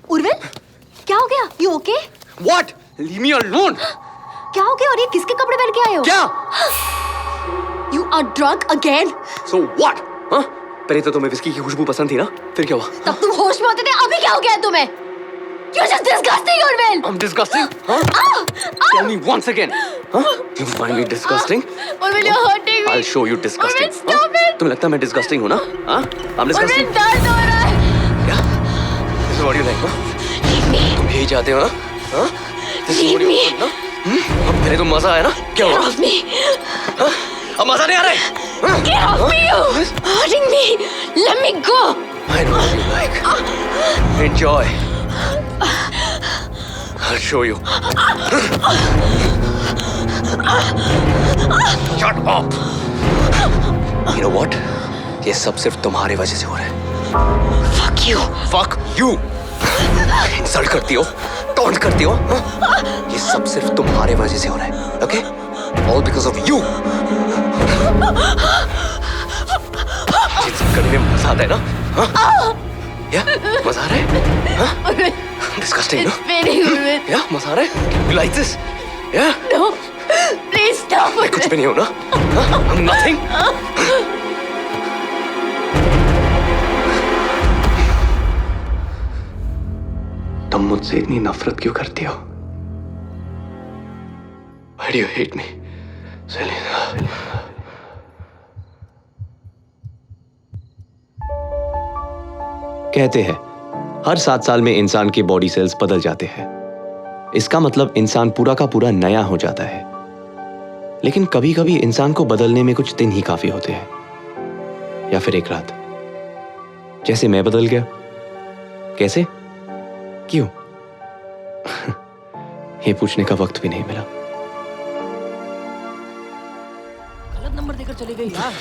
उर्विल, क्या हो गया? You okay? What? Leave me alone. क्या हो गया? और ये किसके कपड़े पहन के आए हो? क्या? You are drunk again? So what? हाँ? पहले तो तुम्हें विस्की की खुशबू पसंद थी ना? फिर क्या हुआ? तब तुम होश में होते थे, अभी क्या हो गया तुम्हें? You're just disgusting, Urvil. I'm disgusting? Huh? Tell me once again. Huh? You find me disgusting? Urvil, you're hurting me. I'll show you disgusting. Urvil, stop it. तुम्हें लगता है मैं disgusting हूँ ना? हाँ? I'm disgusting. Urvil, दर्द हो रहा है. क्या? This is what you like, huh? Leave me. तुम यही चाहते हो ना? हाँ? This is what you Leave want, ना? अब पहले तो मजा आया ना? क्या Get हुआ? off me. हाँ? अब मजा नहीं आ रहा है? हाँ? Get off me, you. Hurting me. Let me go. I know what you like. Enjoy. I'll show you. Shut up. You know what? ये सब सिर्फ तुम्हारे वजह से हो रहा है. Fuck you. Fuck you. Insult करती हो, टॉन्ट करती हो. हाँ? ये सब सिर्फ तुम्हारे वजह से हो रहा है. Okay? All because of you. ये सब करने में मजा आता है ना? हाँ? या मजा आ रहा है? हाँ? Disgusting, no? It's paining, Urvil. Yeah, मजा आ रहा है? You like this? Yeah? No. Please stop. मैं कुछ भी नहीं हूँ ना? हाँ? I'm nothing. तुम मुझसे इतनी नफरत क्यों करती हो? Why do you hate me, Selena? कहते हैं हर 7 साल में इंसान के बॉडी सेल्स बदल जाते हैं। इसका मतलब इंसान पूरा का पूरा नया हो जाता है। लेकिन कभी कभी इंसान को बदलने में कुछ दिन ही काफी होते हैं, या फिर एक रात, जैसे मैं बदल गया। कैसे, क्यों? ये पूछने का वक्त भी नहीं मिला। गलत नंबर देकर चली गई यार।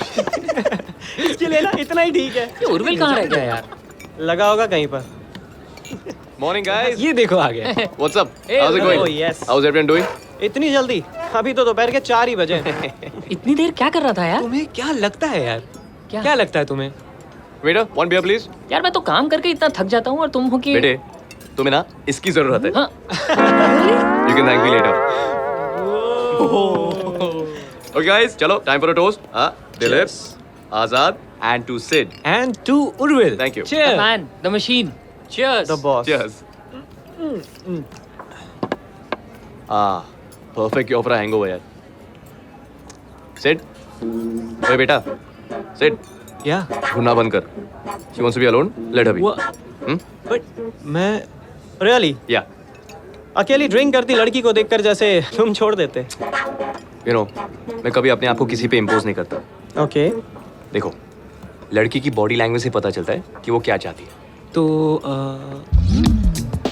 इसके लिए ना इतना ही ठीक है। ये उर्विल कहाँ रह गया यार? लगा होगा कहीं पर। Morning, guys. ये देखो आ गया। What's up? Hey, How's it going? Oh, yes. How's everyone doing? इतनी जल्दी? अभी तो दोपहर के 4 ही बजे। इतनी देर क्या कर रहा था यार? तुम्हें क्या लगता है यार? क्या? क्या लगता है तुम्हें? Waiter, one beer, please. यार मैं तो काम करके इतना थक जाता हूँ और तुम हो कि बेटे, तुम्हें ना इसकी जरूरत है. हाँ। You can thank me later. Okay, guys, चलो, time for a toast. हाँ, Dilip, Azad, and to Sid. And to Urvil. Thank you. The Cheers. man, the machine. Cheers. The boss. Cheers. Perfect cure for a hangover, यार. Sid, ओए बेटा, Sid, Yeah. ढूंढना बंद कर. She wants to be alone. Let her be. Hmm? But मैं really Yeah. अकेली drink करती लड़की को देखकर जैसे तुम छोड़ देते। You know, मैं कभी अपने आप को किसी पे इम्पोज नहीं करता. Okay. देखो, लड़की की बॉडी लैंग्वेज से पता चलता है कि वो क्या चाहती है. तो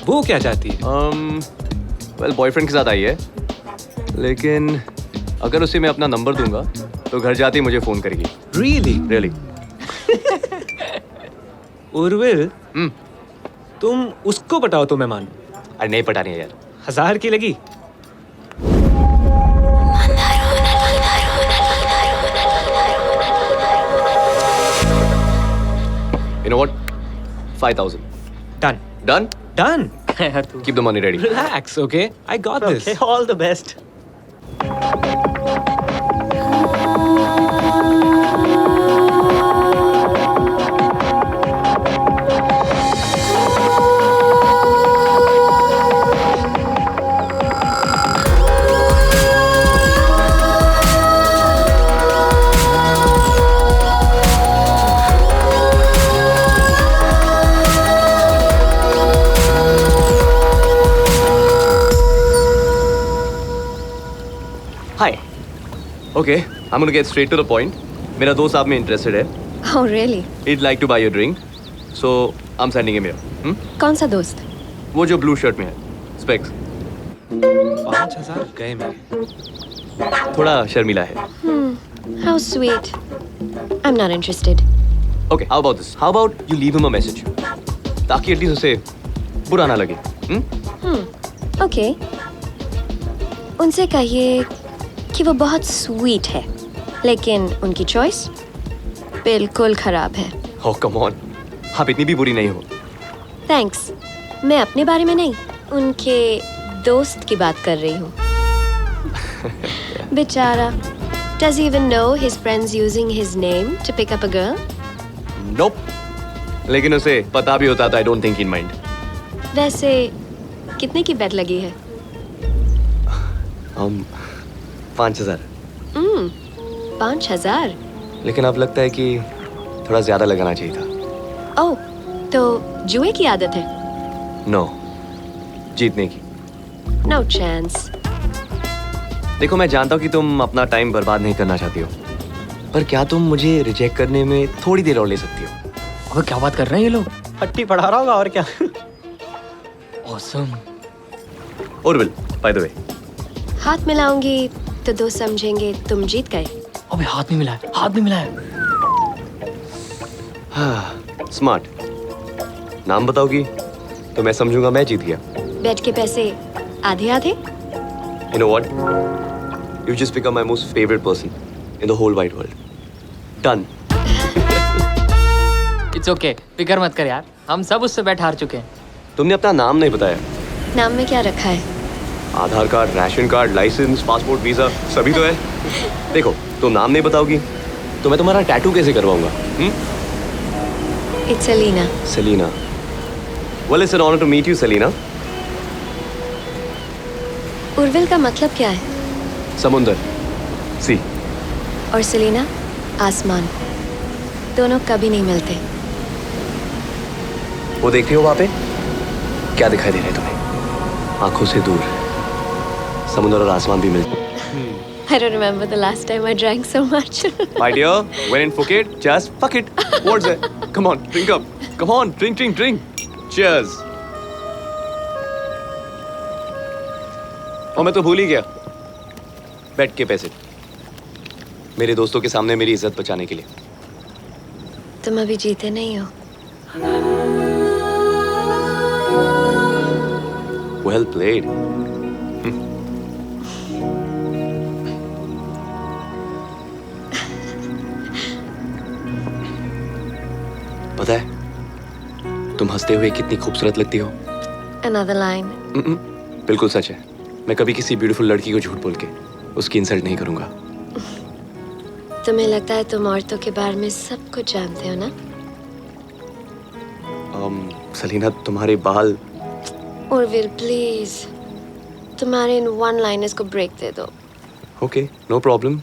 वो क्या चाहती है? वेल, बॉयफ्रेंड के साथ आई है, लेकिन अगर उसे मैं अपना नंबर दूंगा तो घर जाते ही मुझे फोन करेगी. Really? रियली? उर्विल, तुम उसको पटाओ तो मैं मानूं। अरे नहीं पटानी है यार. 1000 की लगी? You know what? 5,000. Done. Done? Done. यार तू Keep the money ready. Relax, okay? I got this. Okay, all the best. Hi. Okay, I'm gonna get straight to the point. मेरा दोस्त आप में interested है. Oh, really? He'd like to buy your drink, so I'm sending him here. कौन सा दोस्त? वो जो blue shirt में है, specs. 5000 गए मेरे। थोड़ा शर्मीला है. How sweet. I'm not interested. Okay, how about this? How about you leave him a message, ताकि at least उसे बुरा ना लगे. Okay. उनसे कहिए कि वो बहुत स्वीट है, लेकिन उनकी चॉइस बिल्कुल खराब है. Oh, come on. आप इतनी भी बुरी नहीं हो. थैंक्स। मैं अपने बारे में नहीं, उनके दोस्त की बात कर रही हूँ। बेचारा, does he even know his friends using his name to pick up a girl? Nope. लेकिन उसे पता भी होता तो I don't think he'd mind. वैसे कितने की बेट लगी है? 5,000. 5,000? लेकिन अब लगता है कि थोड़ा ज्यादा लगाना चाहिए था। ओह, तो जुए की आदत है? नो, जीतने की। No chance. देखो, मैं जानता हूँ कि तुम अपना टाइम बर्बाद नहीं करना चाहती हो, पर क्या तुम मुझे रिजेक्ट करने में थोड़ी देर और ले सकती हो? अबे क्या बात कर रहे हैं ये लोग? हट्टी पढ़ा रहा होगा और क्या। Awesome. Urvil, by the way, हाथ मिलाऊंगी तो दोस्त समझेंगे तुम जीत गए। अबे हाथ नहीं मिलाया, हाथ नहीं मिलाया। स्मार्ट। नाम बताओगी तो मैं समझूंगा मैं जीत गया। बेट के पैसे आधे आधे? You know what? You just become my most favorite person in the whole wide world. Done. It's okay, फिक्र मत कर यार, हम सब उससे बैठ हार चुके हैं। तुमने अपना नाम नहीं बताया। नाम में क्या रखा है? Aadhaar card, ration card, license, passport, visa सभी तो है। देखो, तुम नाम नहीं बताओगी तो मैं तुम्हारा टैटू कैसे करवाऊंगा? It's Selena. Selena. Well, it's an honor to meet you, Selena. Urvil का मतलब क्या है? समुंदर, सी। और सेलिना आसमान। दोनों कभी नहीं मिलते। वो देख रही हो वहां पे? क्या दिखाई दे रहा है तुम्हें? आंखों से दूर समुद्र और आसमान भी मिलते। I don't remember the last time I drank so much. My dear, when in Phuket, just fuck it. What's that? Come on, drink up. Come on, drink, drink, drink. Cheers. और मैं तो भूल ही गया, बेट के पैसे मेरे दोस्तों के सामने मेरी इज्जत बचाने के लिए। तुम अभी जीते नहीं हो। Well played. पता है, तुम हंसते हुए कितनी खूबसूरत लगती हो। Another line. बिल्कुल सच है। मैं कभी किसी ब्यूटीफुल लड़की को झूठ बोल के उसकी इंसल्ट नहीं करूंगा। तुम्हें लगता है तुम औरतों के बारे में सब कुछ जानते हो ना? सलीना, तुम्हारे बाल। उर्विल प्लीज, तुम्हारे इन वन लाइनर्स को ब्रेक दे दो। Okay, no problem.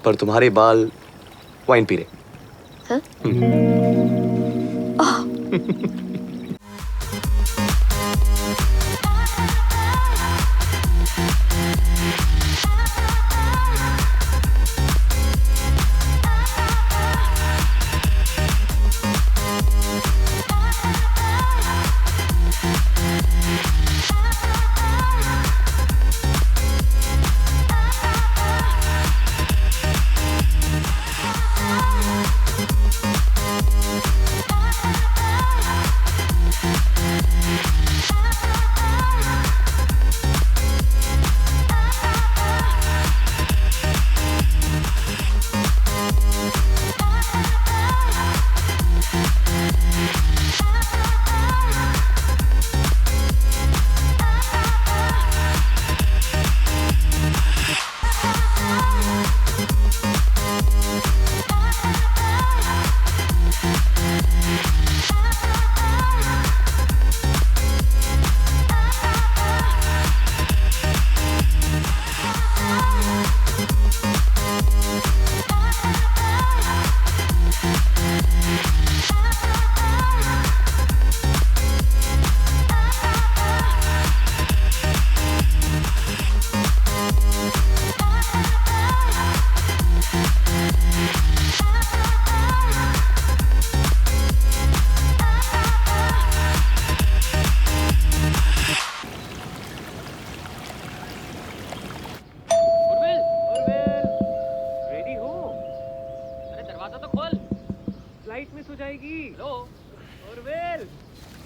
पर तुम्हारे बाल वाइन पी रहे। हाँ?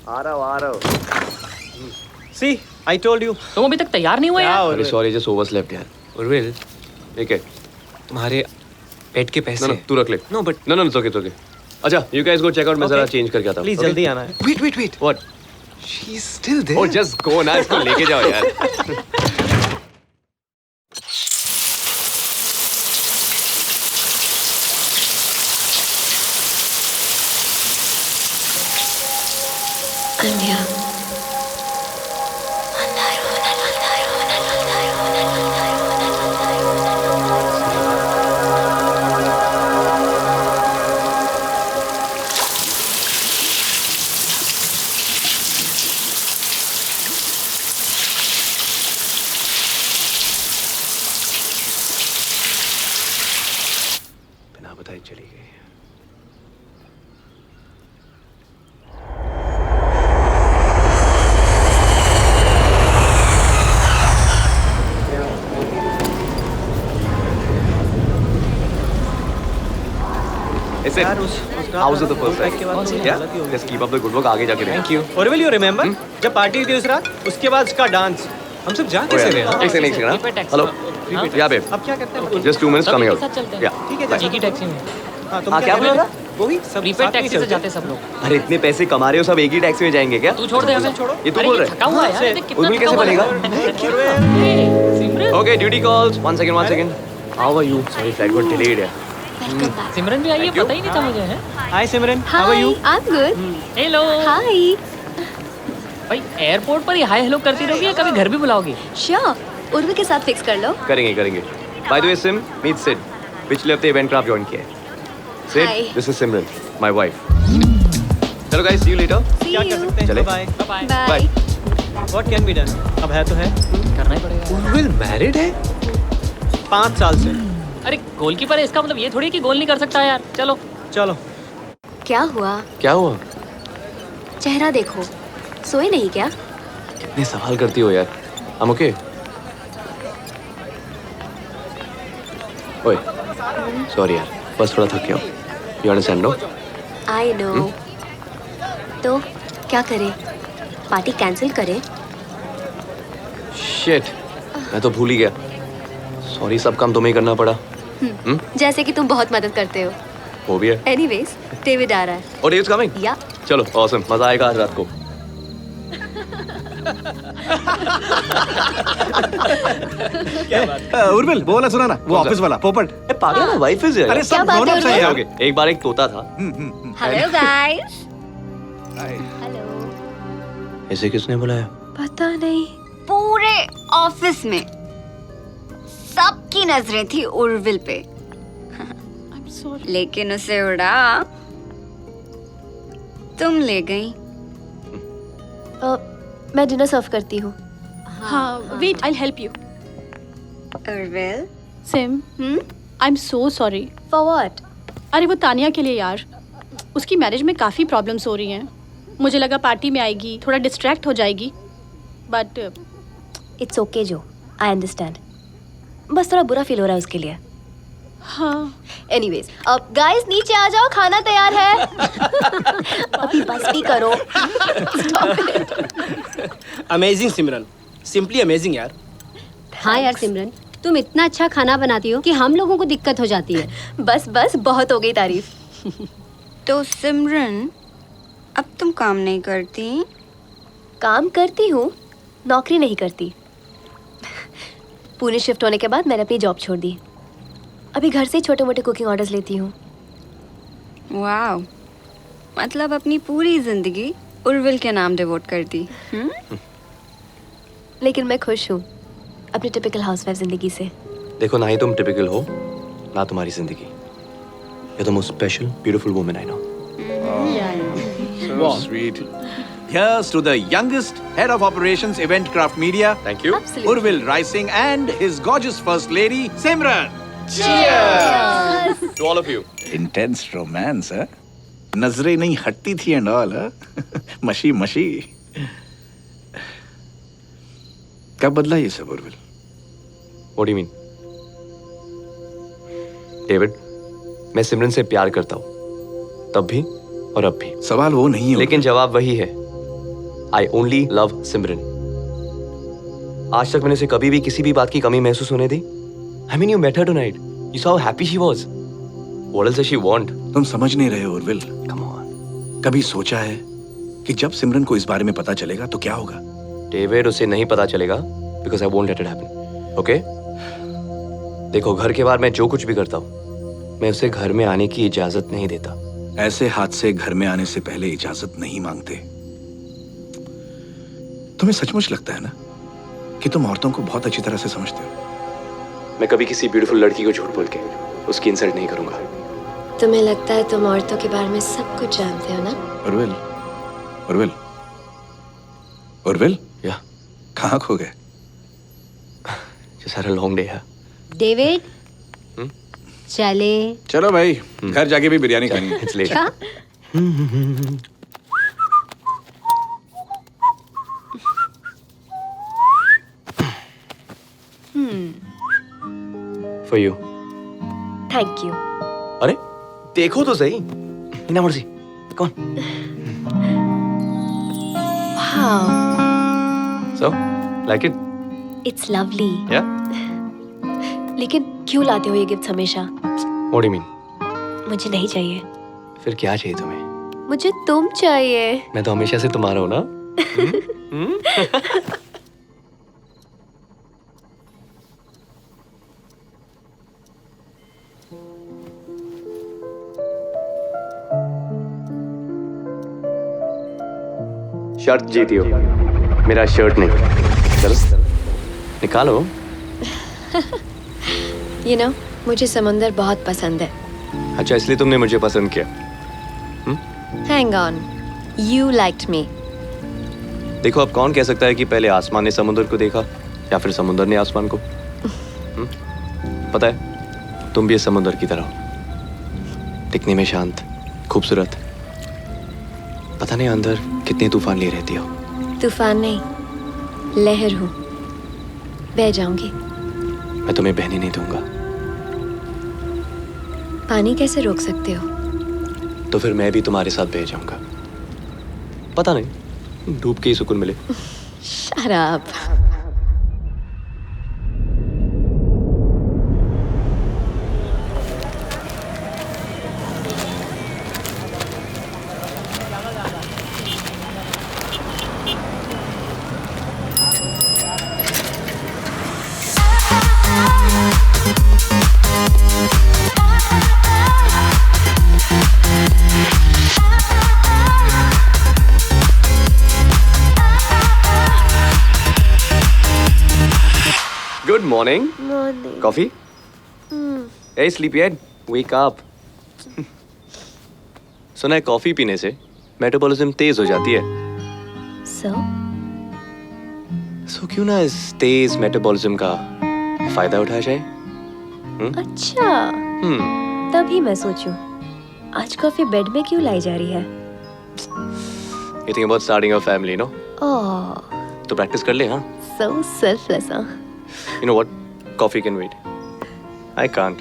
आ रहा हूँ। See, I told you. तुम अभी तक तैयार नहीं हुए यार? अरे सॉरी, जस्ट ओवरस्लेप्ट यार। उर्विल, ठीक है। तुम्हारे पेट के पैसे। No, तू रख ले। No, but No, it's okay. अच्छा, you guys go check out. मैं जरा चेंज करके आता हूँ. Please Okay? जल्दी आना है. Wait. What? She's still there. Oh, just go ना, इसको लेके जाओ यार. अन्या बिना बताए चली गई. Is it? यार उस How's it the first pack के बाद time? तो Yeah. गलती हो गई. Just keep up the good work. आगे जाके थैंक यू. और विल यू रिमेंबर जब पार्टी थी उस रात, उसके बाद उसका डांस, हम सब जा कैसे रहे? एक सेकंड Prepaid taxi. हेलो हाँ? या बेब अब क्या करते हैं? जस्ट 2 minutes सब coming एक out. साथ चलते हैं. Yeah. ठीक है, एक ही टैक्सी में. हाँ, तुम हाँ, क्या कह बोल रहे रहा? हो? वही सब प्रीपेड साथ में टैक्सी से चलते जाते सब लोग. अरे इतने पैसे कमा रहे हो, सब एक ही टैक्सी में जाएंगे क्या? तू छोड़ दे हमें. छोड़ो. ये तू अरे बोल ये रहा थका हुआ है यार. से- देख कितना उर्मिल कैसे थका हुआ बनेगा? है. ए, सिमरन. Okay, duty calls. One second. How are you? Sorry, flight got delayed. सिमरन भी आई है, Thank you. पता ही नहीं था मुझे. है hi Simran, how are you? I'm good. Hello. Hi. भाई एयरपोर्ट पर ही हाय हेलो करती रहोगी या कभी घर भी बुलाओगी? Sure. उर्वी के साथ फिक्स कर लो. करेंगे. By the way, Sim, meet Sid. पिछले हफ्ते इवेंट क्राफ्ट ज्वाइन किया है. Sid, Hi. this is Simran, my wife. चलो guys, see you later. See क्या कर you. सकते हैं? चले? Bye. Bye. Bye. What can be done? अब है तो है. करना ही पड़ेगा. Urvil married है? 5 साल से. अरे गोलकीपर है, इसका मतलब ये थोड़ी है कि गोल नहीं कर सकता यार. चलो. चलो. क्या हुआ? क्या हुआ? चेहरा देखो. सोए नहीं क्या? कितने सवाल करती हो यार. I'm okay. ओए, sorry यार, बस थोड़ा थक गया हूँ. You understand, no? I know. तो क्या करें? पार्टी कैंसिल करें? Shit, मैं तो भूल ही गया. Sorry, सब काम तुम्हें ही करना पड़ा. जैसे कि तुम बहुत मदद करते हो. वो भी है. Anyways, डेविड आ रहा है. Oh, Dave's coming. या चलो, awesome, मजा आएगा आज रात को. उर्मिल वो वाला सुना ना, वो ऑफिस वाला पोपट. ए पागल है, वाइफ है अरे क्या सब बात है, grown-ups हैं उर्मिल? यार. ओके, एक बार एक तोता था. Hello guys. Hi. हेलो. इसे किसने बुलाया? पता नहीं. पूरे ऑफिस में सबकी नजरें थी उर्विल पे. लेकिन उसे उड़ा तुम ले गई. मैं डिनर सर्व करती हूँ. हाँ, wait, I'll help you. Urvil Sim, I'm so sorry. For what? अरे वो तानिया के लिए यार, उसकी मैरिज में काफ़ी प्रॉब्लम्स हो रही हैं. मुझे लगा पार्टी में आएगी, थोड़ा डिस्ट्रैक्ट हो जाएगी, बट It's okay जो. I understand. बस थोड़ा बुरा फील हो रहा है उसके लिए. हाँ. Anyways, अब गाइस नीचे आ जाओ, खाना तैयार है. अभी बस भी करो. Stop it. Amazing Simran, simply amazing यार. हाँ यार सिमरन, तुम इतना अच्छा खाना बनाती हो कि हम लोगों को दिक्कत हो जाती है. बस बहुत हो गई तारीफ. तो सिमरन अब तुम काम नहीं करती? काम करती हूँ, नौकरी नहीं करती. पुणे शिफ्ट होने के बाद मैंने अपनी जॉब छोड़ दी. अभी घर से छोटे मोटे कुकिंग ऑर्डर्स लेती हूँ. वाह, मतलब अपनी पूरी जिंदगी उर्विल के नाम डिवोट कर दी. लेकिन मैं खुश हूँ अपनी टिपिकल हाउसवाइफ जिंदगी से. देखो, ना ही तुम टिपिकल हो, ना तुम्हारी जिंदगी. You're the most special, beautiful woman I know. So sweet. Here's to the youngest head of operations Eventcraft Media, Thank you. Absolutely. Urvil Rising, and his gorgeous first lady, Simran. To all of you. Intense romance, huh? नजरें नहीं हटती थी and all, huh? मशी मशी. कब बदला ये सब Urvil? What do you mean? David, मैं सिमरन से प्यार करता हूँ. तब भी और अब भी. सवाल वो नहीं है. लेकिन जवाब वही है. I only love सिमरन. आज तक मैंने उसे कभी भी किसी भी बात की कमी महसूस होने दी. I mean, you met her tonight. You saw how happy she was. What else does she want? तुम समझ नहीं रहे हो उर्विल। Come on. कभी सोचा है कि जब सिमरन को इस बारे में पता चलेगा तो क्या होगा? डेविड, उसे नहीं पता चलेगा because I won't let it happen. Okay? देखो, घर के बाहर मैं जो कुछ भी करता हूँ, मैं उसे घर में आने की इजाजत नहीं देता। ऐसे हादसे घर में आने से पहले इजाजत नहीं मांगते। तुम्हें सचमुच लगता है ना कि तुम औरतों को बहुत अच्छी तरह से समझते हो? मैं कभी किसी ब्यूटीफुल लड़की को झूठ बोल के उसकी इंसल्ट नहीं करूंगा। तुम्हें लगता है तुम औरतों के बारे में सब कुछ जानते हो ना? उर्विल, उर्विल, उर्विल, या कहाँ खो गए? just had a long day है। डेविड चले। चलो भाई, घर जाके भी बिरयानी खानी है। It's late. क्या? For you. Thank you. अरे देखो तो सही। इना मर्जी। Come on. Wow, So, like it? It's lovely. Yeah? लेकिन क्यों लाते हो ये गिफ्ट हमेशा? What do you mean? मुझे नहीं चाहिए। फिर क्या चाहिए तुम्हें? मुझे तुम चाहिए। मैं तो हमेशा से तुम्हारा हूँ ना? शर्ट जीती हो, मेरा शर्ट नहीं। चलो निकालो। You know, मुझे समुंदर बहुत पसंद है। अच्छा, इसलिए तुमने मुझे पसंद किया। Hang on, you liked me. देखो, अब कौन कह सकता है कि पहले आसमान ने समुद्र को देखा या फिर समुद्र ने आसमान को? पता है, तुम भी इस समुद्र की तरह हो, दिखने में शांत, खूबसूरत, पता नहीं अंदर कितने तूफान लिए रहती हो। तूफान नहीं, लहर हूँ, बह जाऊंगी। मैं तुम्हें बहने नहीं दूंगा। पानी कैसे रोक सकते हो? तो फिर मैं भी तुम्हारे साथ बह जाऊंगा। पता नहीं, डूब के ही सुकून मिले। शराब। Good morning. Morning. Coffee? Hey, sleepyhead, wake up. सुना है कॉफी पीने से मेटाबॉलिज्म तेज हो जाती है। सो क्यों ना इस तेज मेटाबॉलिज्म का फायदा उठाया जाए? अच्छा, तभी मैं सोचूं, आज कॉफी बेड में क्यों लाई जा रही है? You think about starting a family, no? Oh, तो प्रैक्टिस कर ले, हाँ? so selfless, huh? You know what? Coffee can wait. I can't.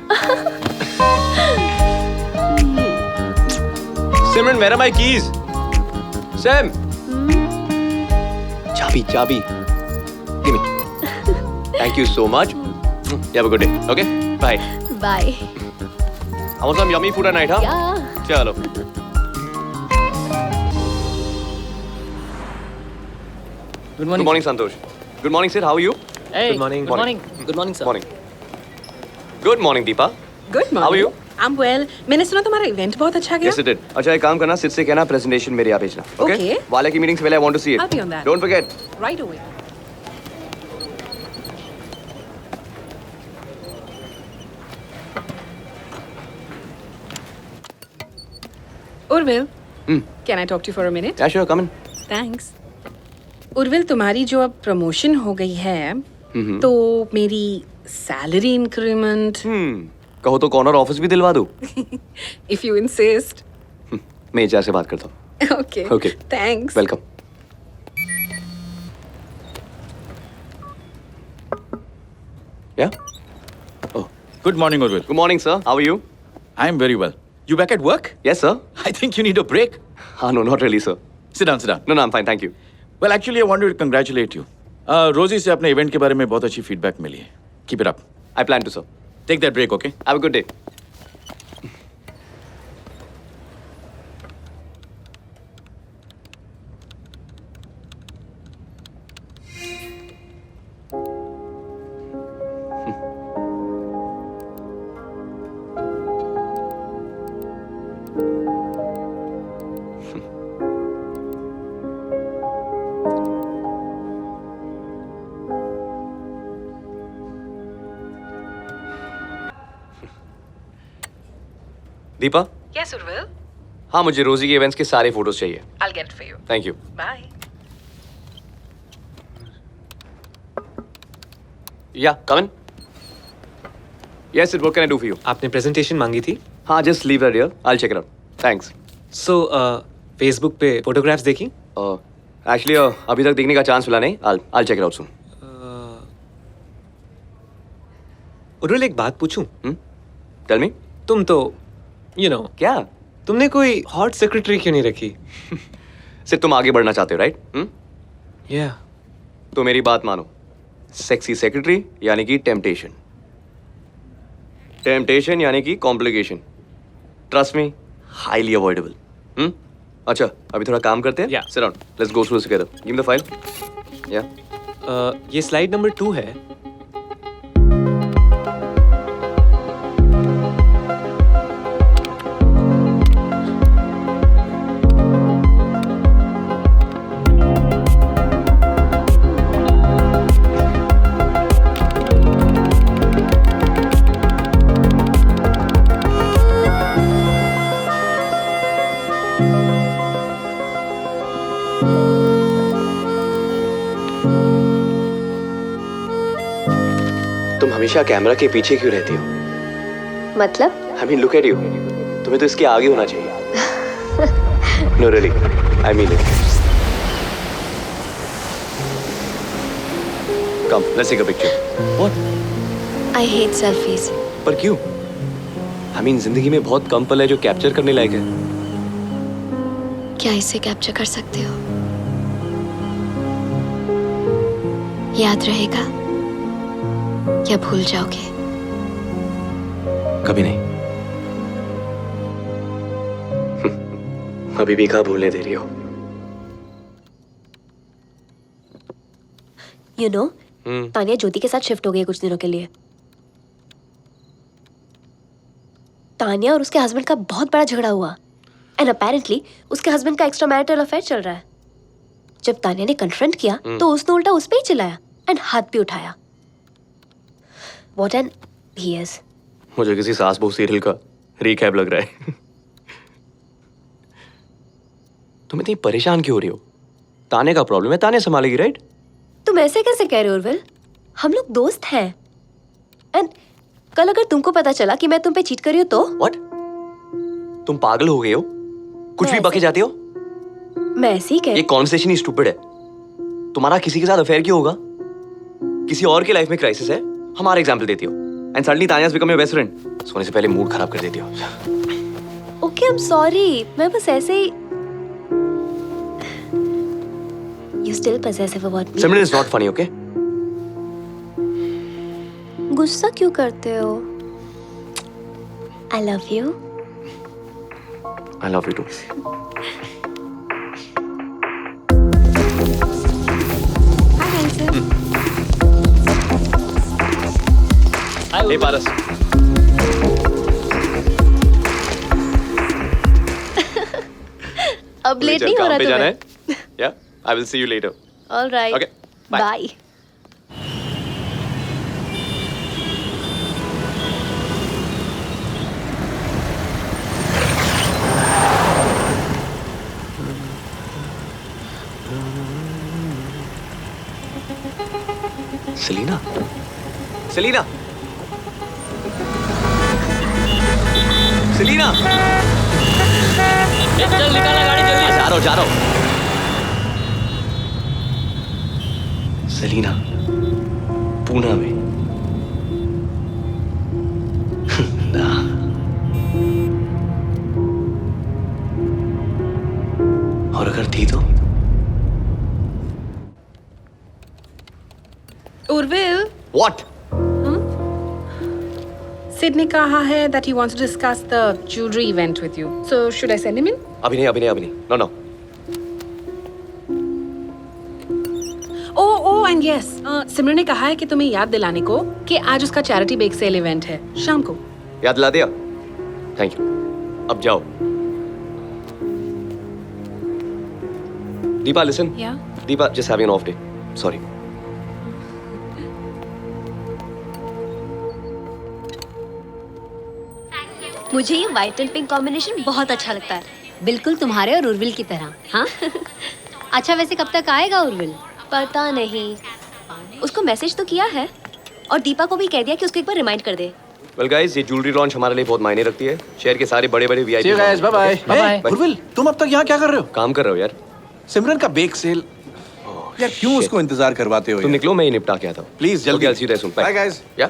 Simran, where are my keys? Sam! Chabi. Give me. Thank you so much. You have a good day. Okay? Bye. Bye. I want some yummy food at night, huh? Yeah. Chalo. Good Good morning, Santosh. Good morning, Sid. How are you? Hey, Good morning. Good morning. Good morning, sir. Morning. Good morning, Deepa. Good How are you? I'm well. मैंने सुना तुम्हारा event बहुत अच्छा गया। Yes, it did. अच्छा, एक काम करना, सिद से कहना प्रेजेंटेशन मेरे यहाँ भेजना. Okay? Okay. वाले की मीटिंग से पहले I want to see it. I'll be on that. Don't forget. Right away. Urvil, can I talk to you for a minute? Yeah, sure, come in. Thanks. Urvil, तुम्हारी जो अब प्रमोशन हो गई है, तो मेरी सैलरी इंक्रीमेंट। कहो तो कॉर्नर ऑफिस भी दिलवा दूं. If you insist. मैं एचआर से बात करता हूँ. Okay. Okay. Thanks. Welcome. Yeah? Oh, Good morning, Urvil. good morning, sir. How are you? I'm very well. You back at work? Yes, sir. I think you need a break. No, not really, sir. Sit down, sit down. No, I'm fine, thank you. Well, actually, I wanted to congratulate you. रोजी से अपने event के बारे में बहुत अच्छी feedback मिली है. Keep it up. I plan to, sir. Take that break, okay? Have a good day. Deepa, Yes, Urvil. हाँ मुझे रोजी के इवेंट्स के सारे फोटोज चाहिए. I'll get it for you. Thank you. Bye. या come in. Yes it, what can I do for you? आपने presentation मांगी थी. हाँ just leave that here, I will check it out. Thanks. So Facebook पे photographs देखी. Actually अभी तक देखने का चांस मिला नहीं. I check it out soon. Urvil एक बात पूछूं. Tell me. तुम तो क्या तुमने कोई हॉट सेक्रेटरी क्यों नहीं रखी? सिर्फ तुम आगे बढ़ना चाहते हो, राइट? या तो मेरी बात मानो. सेक्सी सेक्रेटरी यानी कि टेम्पटेशन. टेम्पटेशन यानी कि complication. Trust me, highly avoidable. अच्छा अभी थोड़ा काम करते हैं. Yeah. Sit down, let's go through this together. Give me the file. या ये स्लाइड नंबर 2 है. तुम हमेशा कैमरा के पीछे क्यों रहती हो? मतलब? I mean look at you. तुम्हें तो इसके आगे होना चाहिए. No really, I mean it. Come let's take a picture. What? I hate selfies. पर क्यों? आई मीन जिंदगी में बहुत कम पल है जो कैप्चर करने लायक है. क्या इसे कैप्चर कर सकते हो? याद रहेगा या भूल जाओगे? कभी नहीं. अभी भी कहाँ भूलने दे रही हो? यू नो, तानिया ज्योति के साथ शिफ्ट हो गई कुछ दिनों के लिए. तानिया और उसके हस्बैंड का बहुत बड़ा झगड़ा हुआ एंड अपेरेंटली उसके हस्बैंड का एक्स्ट्रा मैरिटल अफेयर चल रहा है. जब तानिया ने कन्फ्रंट किया तो उसने उल्टा उस पे ही चिल्लाया एंड हाथ भी उठाया. What an he is. मुझे किसी सास बहू सीरियल का रिकैप लग रहा है. तुम इतनी परेशान क्यों हो रही हो? ताने का प्रॉब्लम है, ताने संभालेगी, राइट? तुम ऐसे कैसे कह रहे हो उर्विल? हम लोग दोस्त हैं. एंड कल अगर तुमको पता चला कि मैं तुम पे चीट कर रही हूँ तो? What? तुम पागल हो गए हो? कुछ भी बके जाते हो? मैं ऐसे ही कह ये कॉन्वर्सेशन ही स्टूपिड है. तुम्हारा किसी के साथ अफेयर क्यों होगा? किसी और की लाइफ में क्राइसिस है, हमारा एग्जाम्पल देती हो and suddenly Tania become your best friend. सोने से पहले मूड खराब कर देती हो. Okay, I am sorry. मैं बस ऐसे ही. You still possessive about me. Simran is not funny, okay? गुस्सा क्यों करते हो? I love you. I love you too. Hi, handsome. Hey Paras. अब लेट नहीं हो रहा जाना है? तुम्हें? Yeah, I will see you later. All right. Okay, bye. Bye. Selena. Selena. Selena. चल निकाला गाड़ी जल्दी. जा रहा हूँ. सेलिना, पूना में. ना. और अगर थी तो? Urvil, What? Sid ने कहा है that he wants to discuss the jewelry event with you. So should I send him in? अभी नहीं. No. Oh, and yes. सिमरन ने कहा है कि तुम्हें याद दिलाने को कि आज उसका चैरिटी बेक सेल इवेंट है शाम को. याद दिला दिया? Thank you. अब जाओ. Deepa, listen. Yeah. Deepa, just having an off day. Sorry. मुझे ये व्हाइट एंड पिंक कॉम्बिनेशन बहुत अच्छा लगता है। बिल्कुल तुम्हारे और उर्विल की तरह। हाँ अच्छा वैसे कब तक आएगा उर्विल? पता नहीं, उसको मैसेज तो किया है और दीपा को भी कह दिया कि उसको एक बार रिमाइंड कर दे। वेल गाइस, ये ज्वेलरी लॉन्च हमारे लिए बहुत मायने रखती है। शहर के सारे बड़े-बड़े VIP. See you guys, bye bye. Bye-bye. Hey, Urvil, तुम अब तक यहाँ क्या कर रहे हो? काम कर रहे हो यार। सिमरन का बेक सेल। यार क्यों उसको इंतजार करवाते हो तुम यार? निकलो, मैं ही निपटा के आता हूँ। Please, जल्दी। Okay, I'll see you there soon. Bye. Bye, guys. Yeah?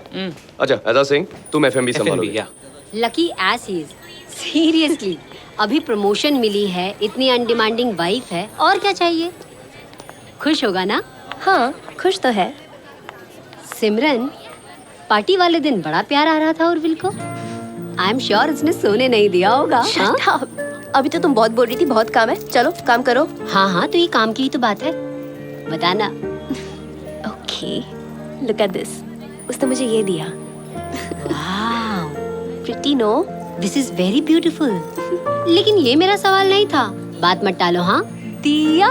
अच्छा, ऐसा सिंह, तुम एफएमबी संभालो। FNB, या लकी एस इज सीरियसली अभी प्रमोशन मिली है, इतनी अनडिमांडिंग वाइफ है, और क्या चाहिए? खुश होगा ना? हाँ, खुश तो है। सिमरन पार्टी वाले दिन बड़ा प्यार आ रहा था उर्विल को। आई एम श्योर उसने सोने नहीं दिया होगा। हाँ? Shut up. अभी तो तुम बहुत बोल रही थी बहुत काम है, चलो काम करो। हाँ तो ये काम की ही तो बात है, बताना। Okay, look at this. उसने मुझे ये दिया। Wow, pretty no? This is very beautiful. लेकिन ये मेरा सवाल नहीं था, बात मत टालो। हाँ दिया।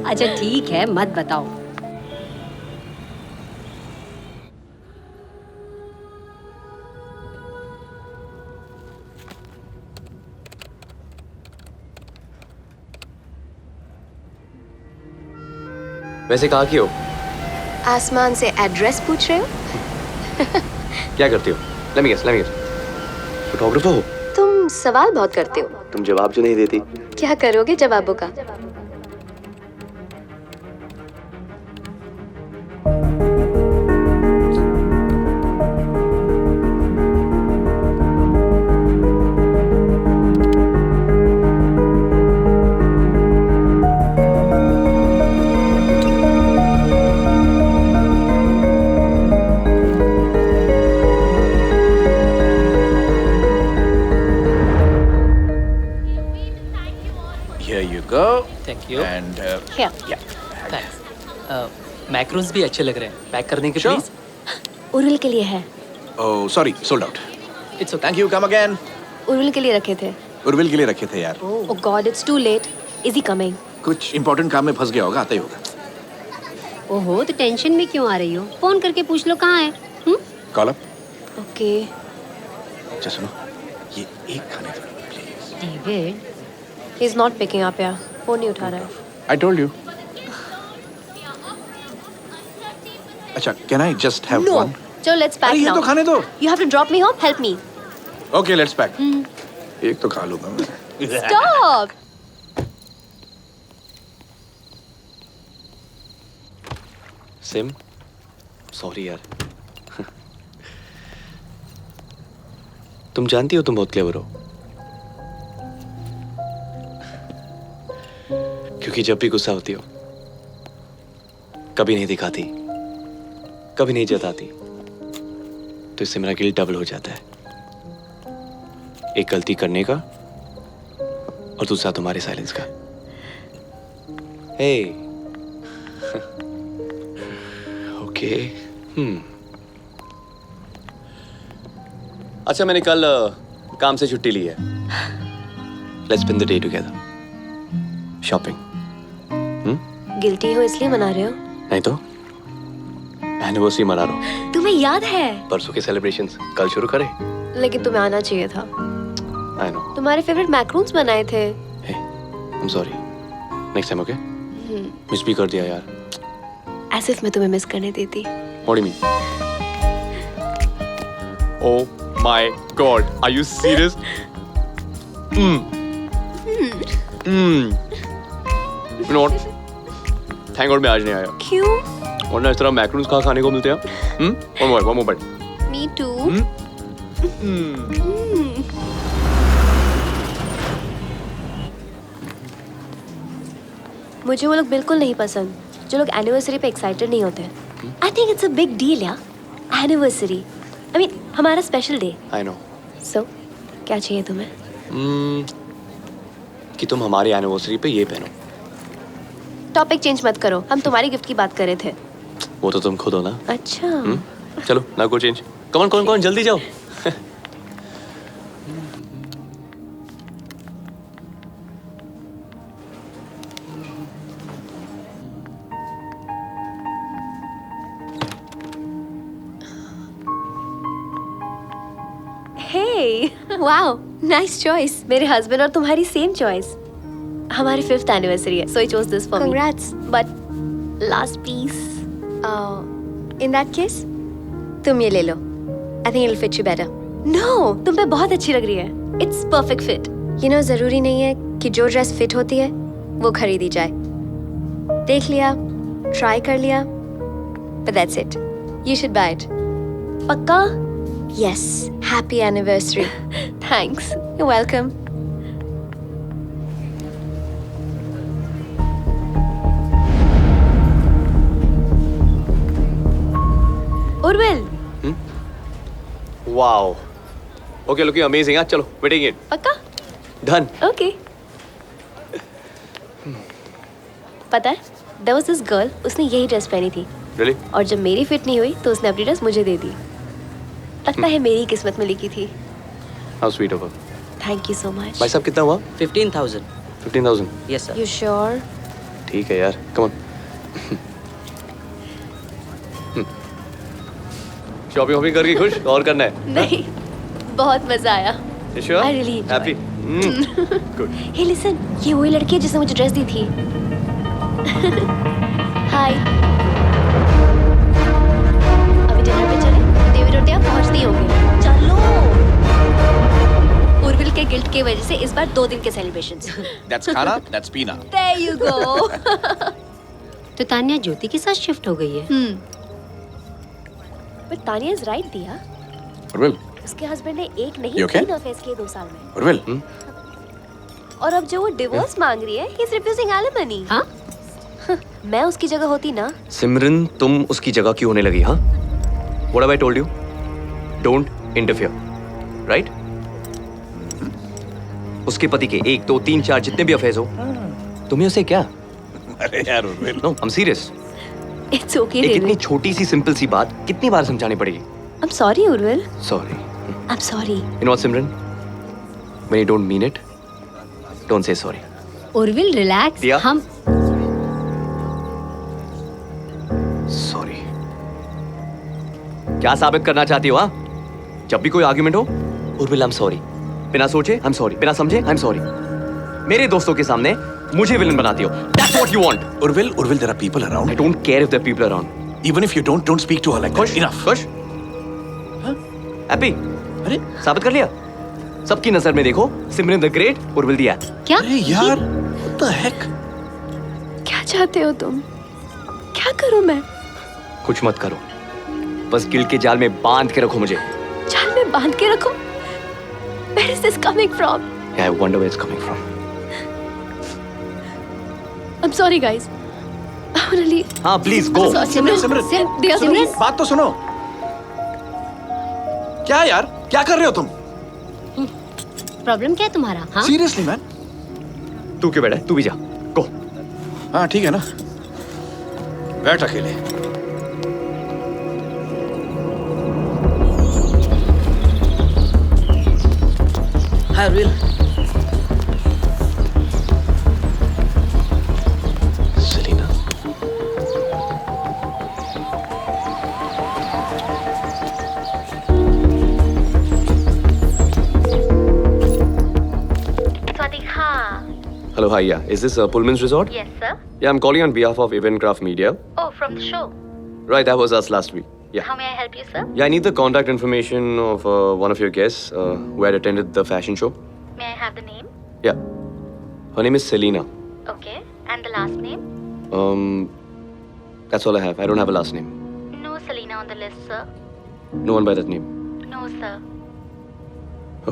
अच्छा ठीक है, मत बताओ। वैसे कहाँ की हो? आसमान से एड्रेस पूछ रहे हो? क्या करती हो? Let me guess. फोटोग्राफर हो? तुम सवाल बहुत करते हो। तुम जवाब जो नहीं देती। क्या करोगे जवाबों का? Here you go. Thank you. And Here. Thanks. Macros भी अच्छे लग रहे हैं, पैक कर देंगे Sure. प्लीज। उर्विल के लिए है। oh sorry, sold out. It's okay. Thank you. Come again. Urvil के लिए रखे थे। उर्विल के लिए रखे थे यार। Oh God, it's too late. Is he coming? कुछ इंपॉर्टेंट काम में फंस गया होगा, आता ही होगा। ओहो, तो टेंशन में क्यों आ रही हो? फोन करके पूछ लो कहाँ है। Call up. Okay. अच्छा सुनो, ये एक खाने दो please. David, He's not picking up यार। फोन नहीं उठा रहा है। I told you. अच्छा, can I just have No. one? चलो let's pack अरे ये now. तो खाने दो। You have to drop me home. Help me. Okay, let's pack. एक तो खा लूंगा मैं। Stop. सिम, सॉरी यार। तुम जानती हो तुम बहुत क्लेवर हो, क्योंकि जब भी गुस्सा होती हो कभी नहीं दिखाती, कभी नहीं जताती, तो इससे मेरा गिल्ट डबल हो जाता है। एक गलती करने का और दूसरा तुम्हारे साइलेंस का। हे ओके। अच्छा, मैंने कल काम से छुट्टी ली है। Let's spend the day together. Shopping. Guilty हो इसलिए मना रहे हो? नहीं तो एनिवर्सरी मना रहा हूँ। तुम्हें याद है? परसों के सेलिब्रेशंस कल शुरू करें। लेकिन तुम्हें आना चाहिए था। I know. तुम्हारे फेवरेट मैक्रोन्स बनाए थे। Hey, I am sorry. Next time okay? Miss भी कर दिया यार। As if मैं तुम्हें मिस करने देती। What do you mean? Oh my God, are you serious? You know what? Thank God मैं आज नहीं आया। क्यों? वरना इस तरह मैक्रोन्स कहाँ खाने को मिलते हैं? One more bite. Me too. मुझे वो लोग बिल्कुल नहीं पसंद जो लोग एनिवर्सरी पे एक्साइटेड नहीं होते। I think it's a big deal या एनिवर्सरी। आई मीन हमारा स्पेशल डे। I know. सो क्या चाहिए तुम्हें? कि तुम हमारी एनिवर्सरी पे ये पहनो। टॉपिक चेंज मत करो, हम तुम्हारी गिफ्ट की बात कर रहे थे। वो तो तुम खुद हो ना। अच्छा। चलो ना को चेंज। कौन जल्दी जाओ। Hey. Wow, nice choice. मेरे हस्बैंड और तुम्हारी सेम चॉइस। हमारी 5th एनिवर्सरी है, so I chose this for me. Congrats. But last piece. In that case, तुम ये ले लो. I think it'll fit you better. No, तुम पे बहुत अच्छी लग रही है. It's perfect fit. You know, जरूरी नहीं है कि जो ड्रेस फिट होती है वो खरीदी जाए. देख लिया, ट्राई कर लिया, but that's it. You should buy it. पक्का? Yes. Happy anniversary. Thanks. You're welcome. Urvil, wow, okay, looking amazing. हाँ, चलो, वेटिंग इट। पक्का? डन। ओके। पता है, there was this girl, उसने यही ड्रेस पहनी थी। Really? और जब मेरी फिट नहीं हुई तो उसने अपनी ड्रेस मुझे दे दी। लगता है मेरी किस्मत में लिखी थी। How sweet of her. Thank you so much. भाई साहब, कितना हुआ? 15,000। 15,000। Yes sir. You sure? ठीक है यार, कम ऑन। शॉपिंग वॉपिंग करके खुश और करना है? नहीं, बहुत मजा आया। You sure? I really enjoyed. Happy? Good. Hey listen, ये वही लड़की है जिसने मुझे ड्रेस दी थी। हाय। अभी डिनर पे चले? देवी रोटियां पहुंचती होंगी। चलो। उर्विल के गिल्ट की वजह से इस बार 2 दिन के सेलिब्रेशंस। That's खाना, that's पीना. There you go. तो तान्या ज्योति के साथ शिफ्ट हो गई है। But Tanya is right, दिया। उर्विल, उसके हस्बैंड ने एक नहीं You okay? 3 अफेयर्स किए 2 साल में। उर्विल. और अब जो वो डिवोर्स मांग रही है, he is refusing alimony. हाँ? मैं उसकी जगह होती ना। सिमरन, तुम उसकी जगह क्यों होने लगी? हाँ? What have I told you? Don't interfere, right? उसके पति के 1, 2, 3, 4 जितने भी अफेयर्स हो, तुम्हें उसे क्या? अरे यार Urvil. No, I'm serious. It's okay, एक इतनी David. छोटी सी सिंपल सी बात कितनी बार समझानी पड़ेगी? I'm sorry, Urvil. Sorry. I'm sorry. You know what, Simran? When you don't mean it, don't say sorry. Urvil relax. दिया? हम Sorry. क्या साबित करना चाहती हो? हाँ? जब भी कोई आर्गुमेंट हो, उर्विल, I'm sorry. बिना सोचे, I'm sorry. बिना समझे, I'm sorry. मेरे दोस्तों के सामने मुझे विलन बनाती हो. That's what you want. Urvil, there are people around. I don't care if there are people around. Even if you don't speak to her like that. Enough. खुश? हैप्पी? अरे साबित कर लिया? सबकी नजर में देखो, Simran the great, Urvil the act. क्या? अरे यार, what the heck? क्या चाहते हो तुम? क्या करूं मैं? कुछ मत करो, बस गिल्ट के जाल में बांध के रखो मुझे। जाल में बांध के रखो? Where is this coming from? Yeah, I wonder where it's coming from. I'm sorry, guys. I'm really. हाँ, please go. I'm sorry. Simran, Dear, Simran, please. बात तो सुनो. क्या यार, क्या कर रहे हो तुम? प्रॉब्लम क्या है तुम्हारा? हाँ? Seriously man. तू क्यों बैठा है? तू भी जा। Go. हाँ ठीक है ना. बैठ अकेले. Hi Urvil. Selina. Hello, hi, yeah. Is this Pullman's Resort? Yes, sir. Yeah, I'm calling on behalf of Eventcraft Media. Oh, from the show. Right, that was us last week. Yeah. How may I help you, sir? Yeah, I need the contact information of one of your guests who had attended the fashion show. May I have the name? Yeah. Her name is Selena. Okay. And the last name? That's all I have. I don't have a last name. No Selena on the list, sir. No one by that name. No, sir.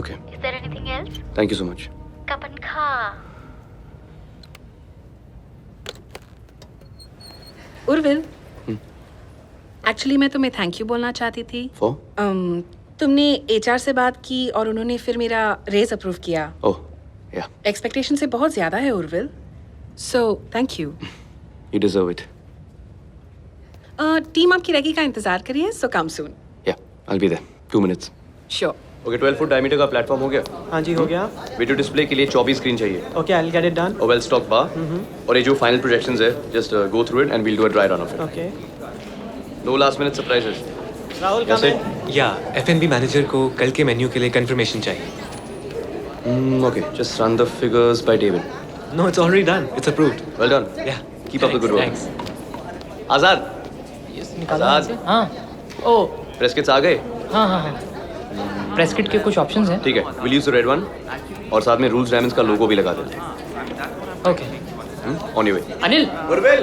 Okay. Is there anything else? Thank you so much. Kapan kha. Urvil, actually मैं तुम्हें thank you बोलना चाहती थी। For? तुमने HR से बात की और उन्होंने फिर मेरा रेज अप्रूव किया। Oh, yeah. एक्सपेक्टेशन से बहुत ज्यादा है Urvil, so thank you. You deserve it. Team आपकी रेगी का इंतजार करिए, सो कम सून। Yeah, I'll be there. 2 minutes. Sure. Okay, 12 foot diameter का प्लेटफॉर्म हो गया? हाँ जी, हो गया. वीडियो डिस्प्ले के लिए 24 स्क्रीन चाहिए. Okay, I'll get it done. और वेल स्टॉक बार. और ये जो फाइनल प्रोजेक्शंस है, just go through it and we'll do a dry run of it. Okay. No last minute surprises. Rahul, Yes, come in. या F&B manager को कल के menu के लिए कंफर्मेशन चाहिए. Okay, just run the figures by David. No, it's already done. It's approved. Well done. Yeah. Keep up the good work. Thanks. आजाद, निकालो आजाद। यहाँ से। हाँ ओ प्रेस किट्स आ गए? हाँ हाँ हाँ प्रेस किट के कुछ ऑप्शंस हैं। ठीक है, we'll use the red one और साथ में रूल्स डायमंड्स का लोगो भी लगा देते हैं। Okay On your way. Anil Gurvil,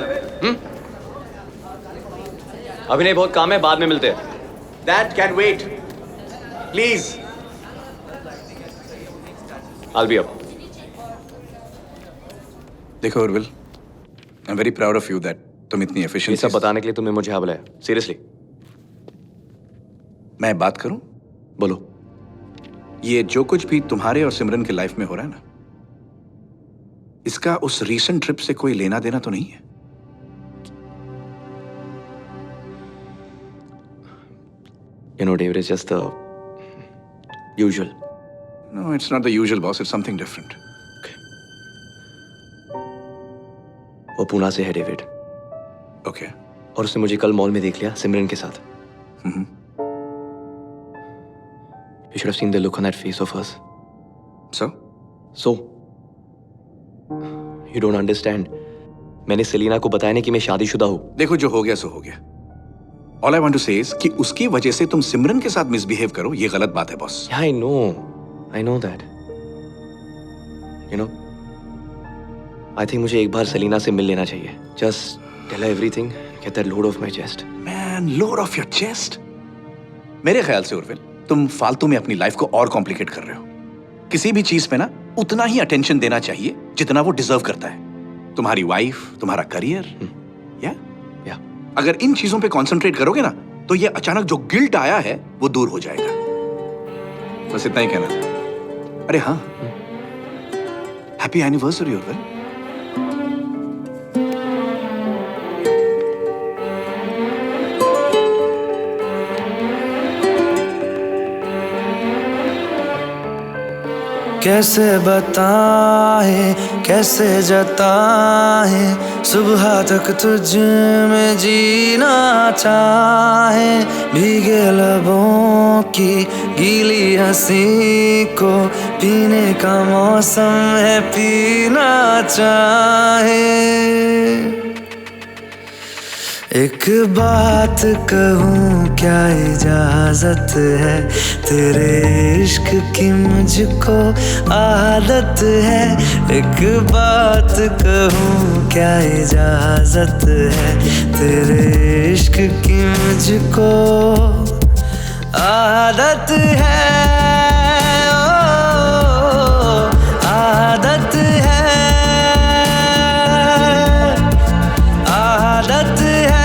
अभी नहीं, बहुत काम है, बाद में मिलते हैं। That can wait. Please. I'll be up. देखो Urvil, I'm very proud of you that तुम इतनी ये efficient। सब बताने के लिए तुमने मुझे यहाँ बुलाया। Seriously. मैं बात करूं? बोलो। ये जो कुछ भी तुम्हारे और सिमरन के लाइफ में हो रहा है ना, इसका उस रीसेंट ट्रिप से कोई लेना देना तो नहीं है? You know, David, it's just the usual. No, it's not the usual, boss. It's something different. वो पूना से है, डेविड। Okay. और उसने मुझे कल मॉल में देख लिया सिमरन के साथ। You should have seen the look on that face of hers. So? So, you don't understand. मैंने सेलिना को बताया नहीं कि मैं शादीशुदा हूँ। देखो, जो हो गया सो हो गया। All I want to say is कि उसकी वजह से तुम सिमरन के साथ मिसबिहेव करो, ये गलत बात है, boss. Yeah, I know that. You know, I think मुझे एक बार सेलिना से मिल लेना चाहिए। Just tell her everything, get that load off my chest. Man, load off your chest. मेरे ख्याल से उर्विल, तुम फालतू में अपनी लाइफ को और कॉम्प्लिकेट कर रहे हो। किसी भी चीज पे ना उतना ही अटेंशन देना चाहिए जितना वो डिजर्व करता है। तुम्हारी वाइफ, तुम्हारा करियर, या अगर इन चीजों पे कंसंट्रेट करोगे ना, तो ये अचानक जो गिल्ट आया है वो दूर हो जाएगा। बस इतना ही कहना था। अरे हाँ, हैप्पी एनिवर्सरी उर्विल। कैसे बताए, कैसे जताए, सुबह तक तुझ में जीना चाहे। भीगे लबों की गीली हंसी को पीने का मौसम है, पीना चाहे। एक बात कहूँ, क्या इजाजत है? तेरे इश्क की मुझको आदत है। एक बात कहूँ, क्या इजाजत है? तेरे इश्क की मुझको आदत है। ओ, आदत है, आदत है।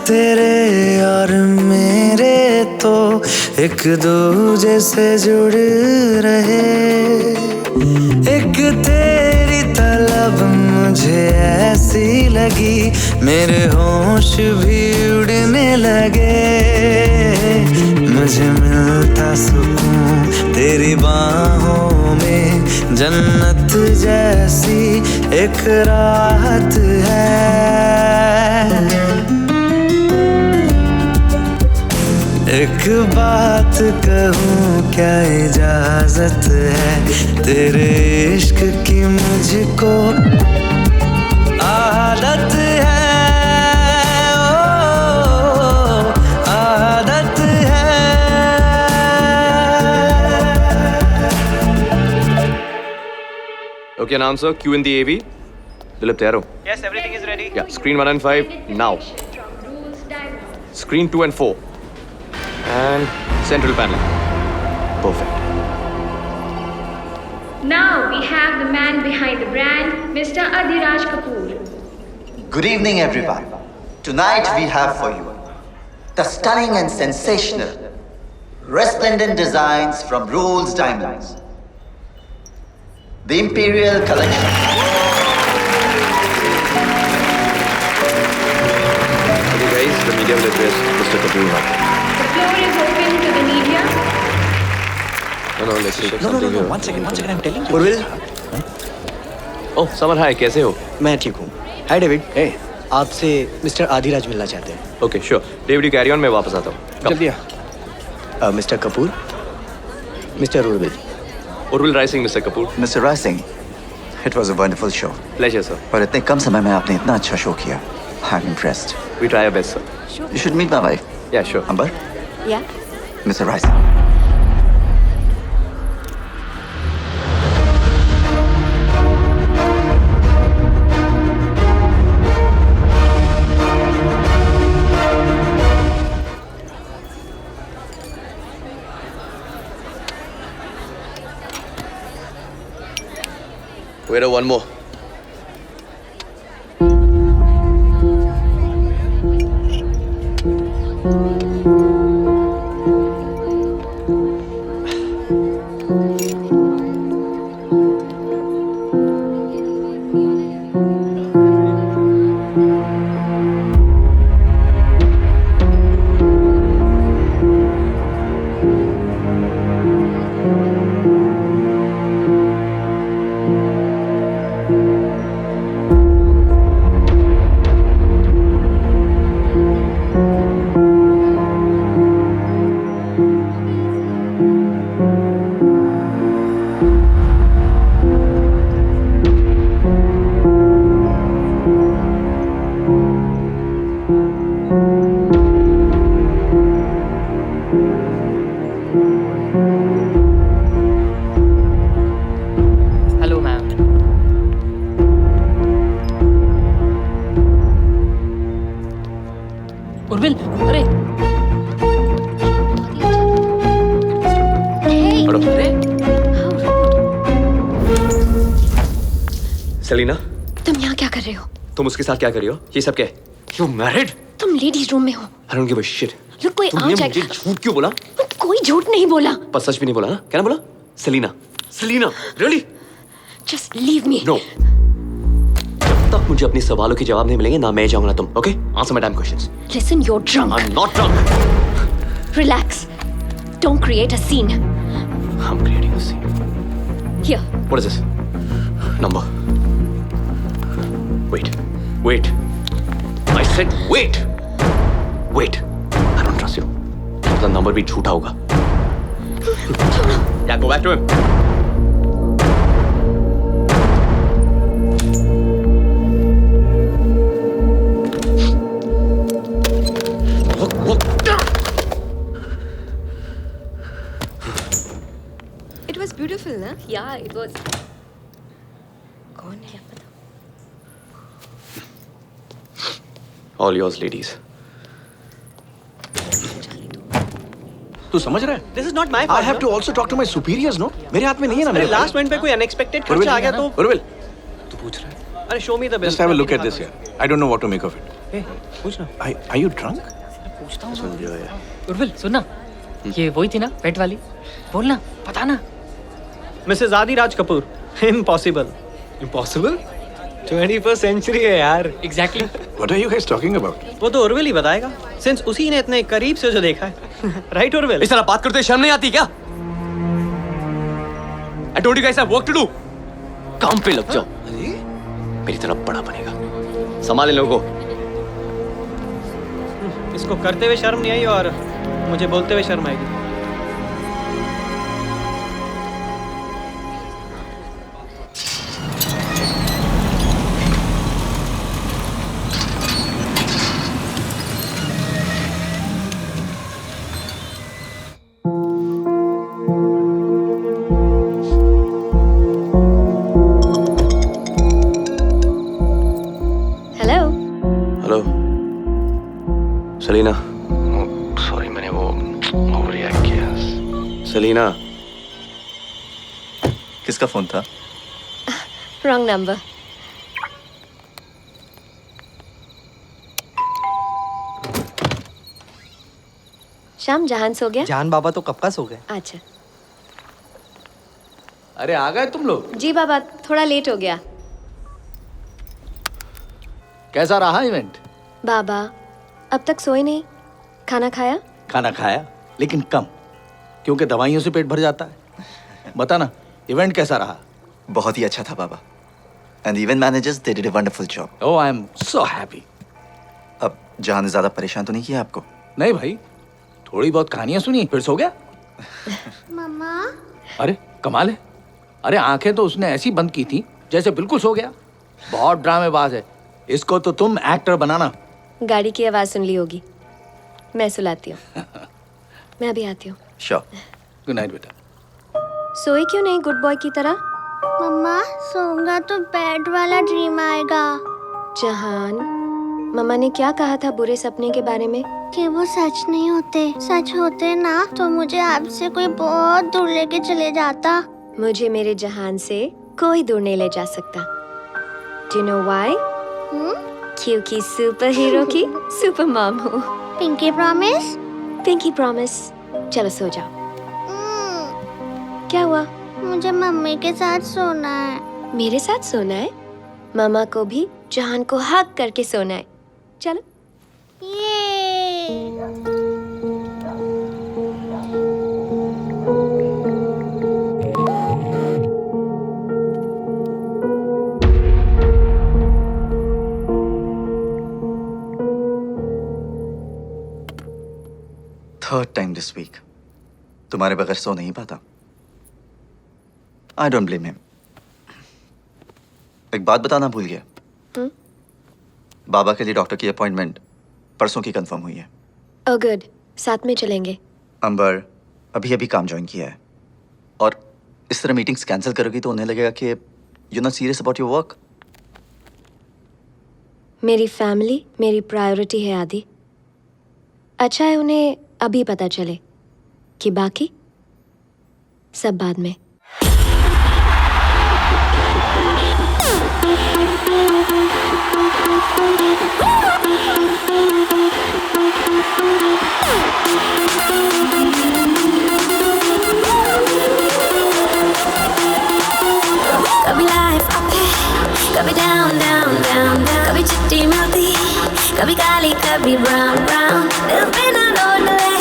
तेरे और मेरे तो एक दूजे से जुड़ रहे। एक तेरी तलब मुझे ऐसी लगी, मेरे होश भी उड़ने लगे। मुझे मिलता सुकून तेरी बाहों में, जन्नत जैसी एक राहत है। एक बात कहूँ, क्या इजाजत है? तेरे इश्क की मुझको आदत है। ओ, आदत है। Okay, announcer, cue in the AV. Dilip, तैयार हो? Yes, everything is ready. Yeah, screen 1 and 5 now. Screen 2 and 4. And central panel. Perfect. Now we have the man behind the brand, Mr. Adhiraj Kapoor. Good evening, everyone. Tonight we have for you the stunning and sensational Resplendent designs from Rules Diamonds. The Imperial Collection. Okay guys, the media will address Mr. Kapoor now. The floor is open to the media. No, let's check No, something here. one second, I'm telling you. Urvil Oh, Samar hi, कैसे हो? मैं ठीक हूँ. Hi David. आपसे mister Adiraj मिलना चाहते हैं. Okay, sure. David, you carry on, मैं वापस आता हूँ. Come. जल्दी आ. Mister Kapoor, mister Urvil. Urvil Rising, Mr. Kapoor. Mr. Rising, it was a wonderful show. Pleasure, sir. पर इतने कम समय में आपने इतना अच्छा शो किया. I'm impressed. We try our best, sir. You should meet my wife. Yeah, sure. Amber, Yeah. Mr. Rising. Wait, one more. Hello ma'am. Urvil, अरे हटो. अरे सेलिना, तुम यहाँ क्या कर रहे हो? तुम उसके साथ क्या कर रही हो? ये सब क्या है? You married? तुम लेडीज रूम में हो. I don't give a shit. लोग कोई आ तुमने जाएगा. मुझे झूठ क्यों बोला? कोई झूठ नहीं बोला. पर सच भी नहीं बोला ना? क्या ना बोला? Selina, Selina, really? Just leave me. No. जब तक मुझे अपने सवालों के जवाब नहीं मिलेंगे ना मैं जाऊंगा ना तुम. Okay? Answer my damn questions. Listen, you're drunk. I'm not drunk. Relax. Don't create a scene. I'm creating a scene. Here. What is this? Number. Wait. Wait. I said wait. Wait. I don't trust you. The number भी झूठा होगा. Yeah, go back to him. Look. It was beautiful, ना? Yeah, it was. कौन है? All yours, ladies. तू समझ रहा है? This is not my I fault. have to also talk to my superiors, no? मेरे हाथ में नहीं है ना. अरे मेरे लास्ट मिनट पे कोई अनएक्सपेक्टेड खर्चा आ गया तो. उर्विल, तू पूछ रहा है? अरे show me the best. just have a look at this here. I don't know what to make of it. पूछना. Are you drunk? पूछता हूँ ना. उर्विल, सुनना. ये वही थी ना, पेट वाली. बोलना, पता ना. Mrs Adiraj Kapoor. Impossible. Impossible? 21st century है यार. Exactly. What are you guys talking about? वो तो उर्विल ही बताएगा. सिंस उसी ने इतने करीब से जो देखा है. राइट उर्विल? इस तरह बात करते शर्म नहीं आती क्या? I told you guys I have work to do. काम पे लग जाओ. मेरी तरह बड़ा बनेगा. संभाल इन लोगों को. इसको करते हुए शर्म नहीं आई और मुझे बोलते हुए शर्म आएगी. Hello. हेलो. सेलिना. सॉरी मैंने वो ओवर रिएक्ट किया. सेलिना. किसका फोन था? Wrong number. शाम जहान सो गया? जान बाबा तो कब का सो गए। अच्छा। अरे आ गए तुम लोग? जी बाबा, थोड़ा लेट हो गया। कैसा रहा इवेंट? बाबा अब तक सोए नहीं। खाना खाया? खाना खाया, लेकिन कम, क्योंकि दवाइयों से पेट भर जाता है। बता ना, इवेंट कैसा रहा? बहुत ही अच्छा था बाबा। And the event managers, they did a wonderful job. Oh, I am so happy. अब जहां ने ज्यादा परेशान तो नहीं किया आपको? नहीं भाई, थोड़ी बहुत कहानियां सुनी फिर सो गया। मम्मा। अरे कमाल है। अरे आंखें तो उसने ऐसी बंद की थी जैसे बिल्कुल सो गया। बहुत ड्रामेबाज है। इसको तो तुम एक्टर बनाना। गाड़ी की आवाज सुन ली होगी, मैं सुलाती हूँ। मैं अभी आती हूँ। Sure. गुड नाइट बेटा। सोए क्यों नहीं गुड बॉय की तरह? मम्मा सोऊंगा तो बैड वाला ड्रीम आएगा। जहान, मम्मा ने क्या कहा था बुरे सपने के बारे में? कि वो सच नहीं होते। सच होते ना तो मुझे आपसे कोई बहुत दूर लेके चले जाता। मुझे मेरे जहान से कोई दूर नहीं ले जा सकता। Do you know why? क्योंकि सुपर हीरो की सुपर मॉम हूँ। Pinky promise? Pinky promise. चलो सो जाओ। क्या हुआ? मुझे मम्मी के साथ सोना है। मेरे साथ सोना है? मामा को भी जहान को हक करके सोना है। चलो। Third time this week. तुम्हारे बगैर सो नहीं पाता। I don't blame him. एक बात बताना भूल गया। बाबा के लिए डॉक्टर की अपॉइंटमेंट परसों की कंफर्म हुई है। Oh good, साथ में चलेंगे। अंबर अभी अभी काम ज्वाइन किया है और इस तरह मीटिंग्स कैंसिल करोगी तो उन्हें लगेगा कि you're not serious about your work. मेरी फैमिली मेरी प्रायोरिटी है आदि। अच्छा है उन्हें अभी पता चले कि बाकी सब बाद में। कभी लाइफ अप है, कभी डाउन डाउन डाउन डाउन, कभी चिट्टी मिलती, कभी काली कभी ब्राउन ब्राउन। दिल पे ना लौट ले,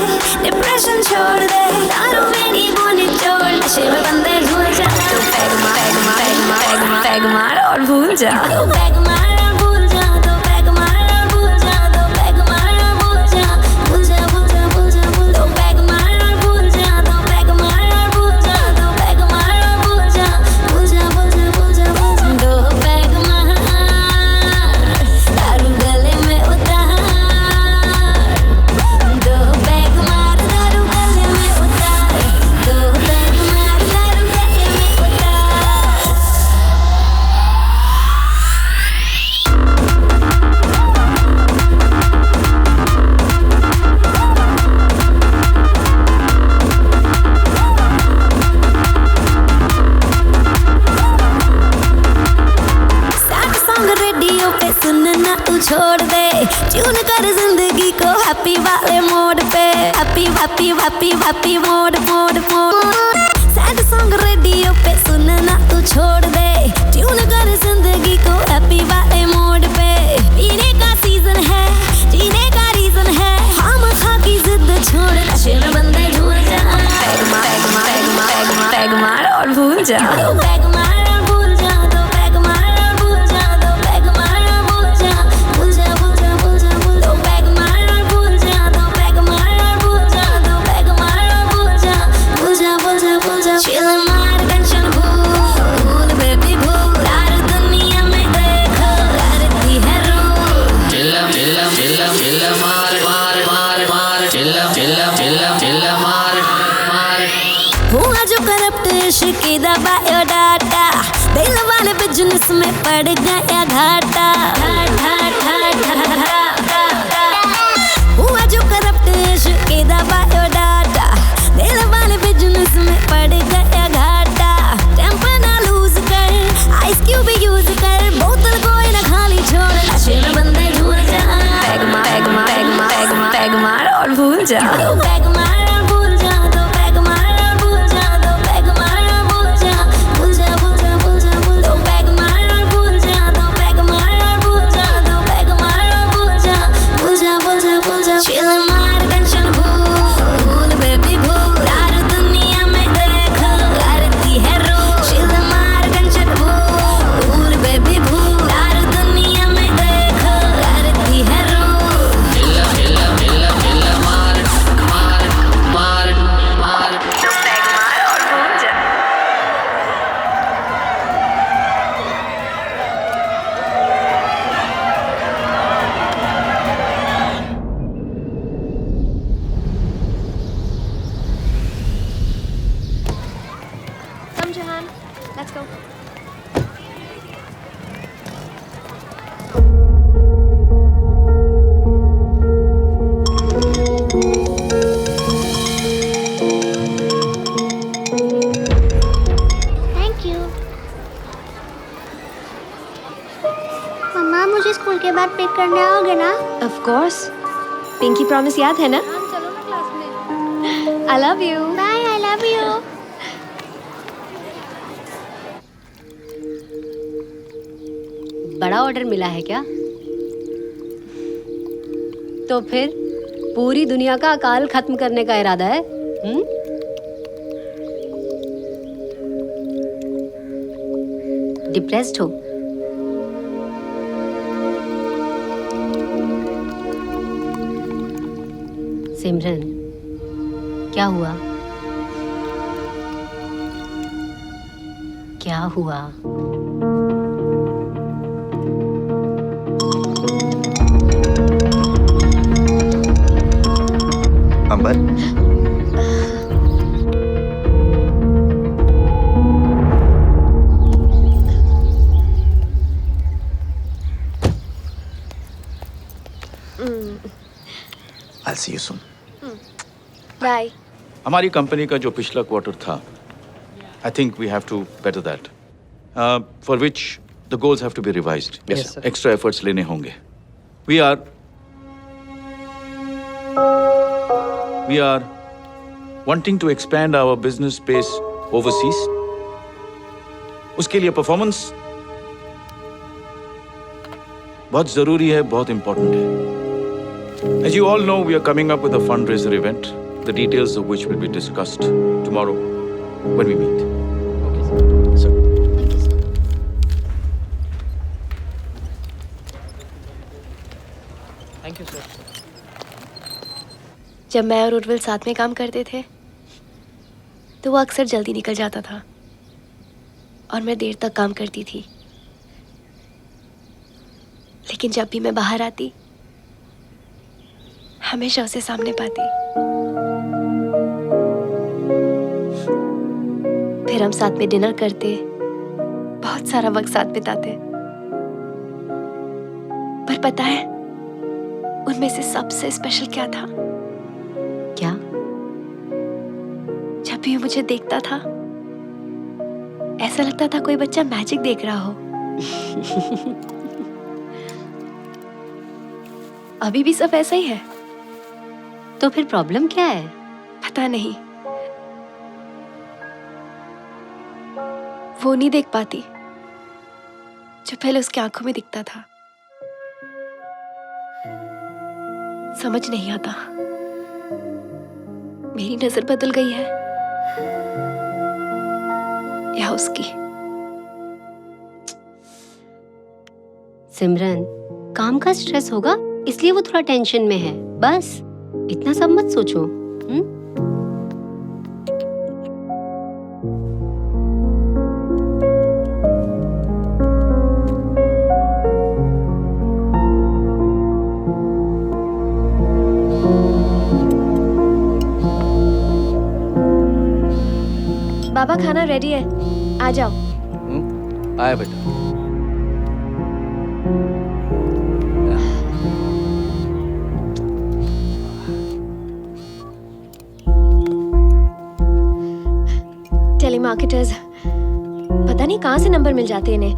डिप्रेशन छोड़ दे, दारू में नी बोने छोड़, नशे में बंदे झूल जा। तो पैग मार पैग मार पैग मार पैग मार पैग मार और भूल जा। तो पैग मार और भूल जा। तो पैग मार और भूल जा। तो पैग मार और भूल जा। भूल जा भूल जा भूल जा भूल। तो पैग मार और भूल जा। तो पैग मार और भूल जा। तो पैग मार और भूल जा। भूल जा भूल जा भूल जा भूल जा। दो पैग मार, दारू गले में उतार। दो पैग मार, दारू गले में उतार। दो पैग मार, दारू गले में उतार। सैड सॉन्ग रेडियो पे सुनना तू छोड़ दे, ट्यून कर जिंदगी को हैप्पी वाले मोड पे। Happy happy happy happy mode mode mode. Sad song radio पे सुनना तू छोड़ दे, ट्यून कर जिंदगी को हैप्पी वाले मोड पे। पीने का सीजन है, जीने का रीजन है, हम खा की जिद छोड़, नशे में बंदे झूल जा। पैग मार पैग मार पैग मार पैग मार पैग मार और भूल जा। तो पैग मार और भूल जा। तो पैग मार और भूल जा। तो पैग मार और भूल जा। भूल जा भूल जा भूल जा भूल। तो पैग मार और भूल जा। तो पैग मार और भूल जा। तो पैग मार और भूल जा। भूल जा भूल जा भूल जा। चिल मार टेंशन भूल बेबी भूल, यार दुनिया में देखो करती है रूल। चिल्ला चिल्ला चिल्ला चिल्ला मार मार मार मार चिल्ला चिल्ला चिल्ला चिल्ला मार मार। हुआ जो करप्ट इश्क दा बायोडाटा, दिल वाले बिजनेस में पड़ गया घाटा। हुआ जो करप्ट इश्क दा बायोडाटा, दिल वाले बिजनेस में पड़ गया घाटा। टेम्पर ना लूज कर, आइस क्यूब यूज कर, बोतल कोई ना खाली छोड़, नशे में बंदे झूल जा। पैग मार पैग मार पैग मार पैग मार पैग मार और भूल जा। पैग मार on, Jahan. Let's go. Thank you. Mamma मुझे स्कूल के बाद पिक करने आओगे ना? Of course. पिंकी प्रॉमिस याद है ना? चलो ना क्लास में। I love you. Bye, I love you. बड़ा ऑर्डर मिला है क्या? तो फिर पूरी दुनिया का अकाल खत्म करने का इरादा है? डिप्रेस्ड हो? सिमरन, क्या हुआ? क्या हुआ? Ambar, I'll see you soon. Bye. हमारी कंपनी का जो पिछला क्वार्टर था, I think we have to better that, for which the goals have to be revised. Yes, sir. Extra efforts लेने होंगे. We are wanting to expand our business space overseas. उसके लिए performance बहुत जरूरी है, बहुत इंपॉर्टेंट है. As you all know, we are coming up with a fundraiser event, the details of which will be discussed tomorrow when we meet. Okay, sir. Thank you, sir. जब मैं और उर्विल साथ में काम करते थे तो वो अक्सर जल्दी निकल जाता था और मैं देर तक काम करती थी. लेकिन जब भी मैं बाहर आती हमेशा उसे सामने पाती. फिर हम साथ में डिनर करते, बहुत सारा वक्त साथ बिताते. पर पता है उनमें से सबसे स्पेशल क्या था? क्या? जब भी वो मुझे देखता था ऐसा लगता था कोई बच्चा मैजिक देख रहा हो. अभी भी सब ऐसा ही है. तो फिर प्रॉब्लम क्या है? पता नहीं, वो नहीं देख पाती जो पहले उसकी आंखों में दिखता था. समझ नहीं आता मेरी नजर बदल गई है या उसकी. सिमरन, काम का स्ट्रेस होगा इसलिए वो थोड़ा टेंशन में है, बस. इतना सब मत सोचो. बाबा खाना रेडी है, आ जाओ. आया बेटा. टेलीमार्केटर्स, पता नहीं कहाँ से नंबर मिल जाते इन्हें.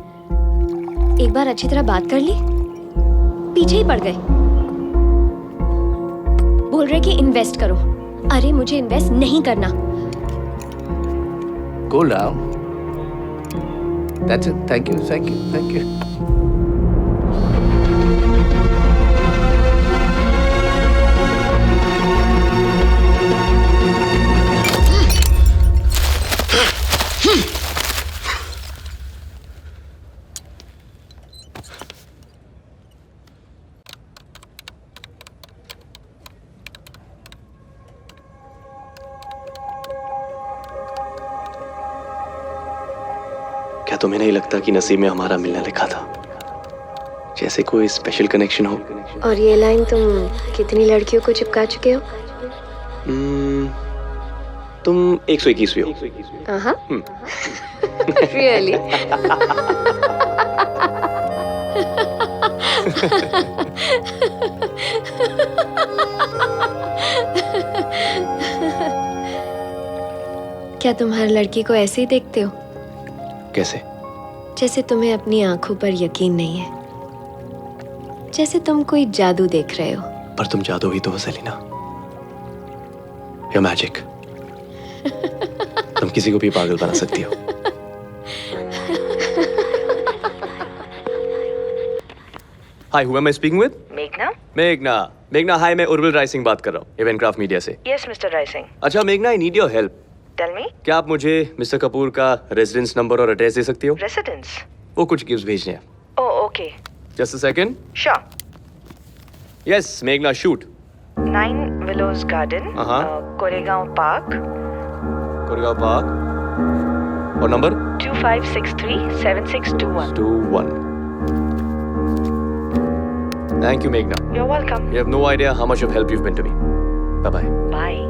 एक बार अच्छी तरह बात कर ली, पीछे ही पड़ गए. बोल रहे कि इन्वेस्ट करो. अरे मुझे इन्वेस्ट नहीं करना. Cool down. That's it. Thank you. Thank you. Thank you. क्या तुम्हें नहीं लगता कि नसीब में हमारा मिलना लिखा था? जैसे कोई स्पेशल कनेक्शन हो. और ये लाइन तुम कितनी लड़कियों को चिपका चुके हो? तुम 121वीं हो। रियली? क्या तुम हर लड़की को ऐसे ही देखते हो? कैसे? जैसे तुम्हें अपनी आंखों पर यकीन नहीं है, जैसे तुम कोई जादू देख रहे हो। पर तुम जादू ही तो हो सेलिना। You're magic. तुम किसी को भी पागल बना सकती हो। Hi, who am I speaking with? मेघना, हाय, मैं उर्विल राय सिंह बात कर रहा हूँ, इवेंट क्राफ्ट मीडिया से। Yes, Mr. Rai Singh. अच्छा मेघना, I need your help. Tell me. क्या आप मुझे मिस्टर कपूर का रेजिडेंस नंबर और एड्रेस दे सकती हो? Residence. वो कुछ गिफ्ट भेजने हैं। Oh, okay. Just a second. Sure. Yes मेघना, shoot. 9 Willows Garden. Koregaon Park. Koregaon park. और number? 2563-7621. 21. Thank you, Meghna. You're welcome. You have no idea how much of help you've been to me. Bye-bye. Bye.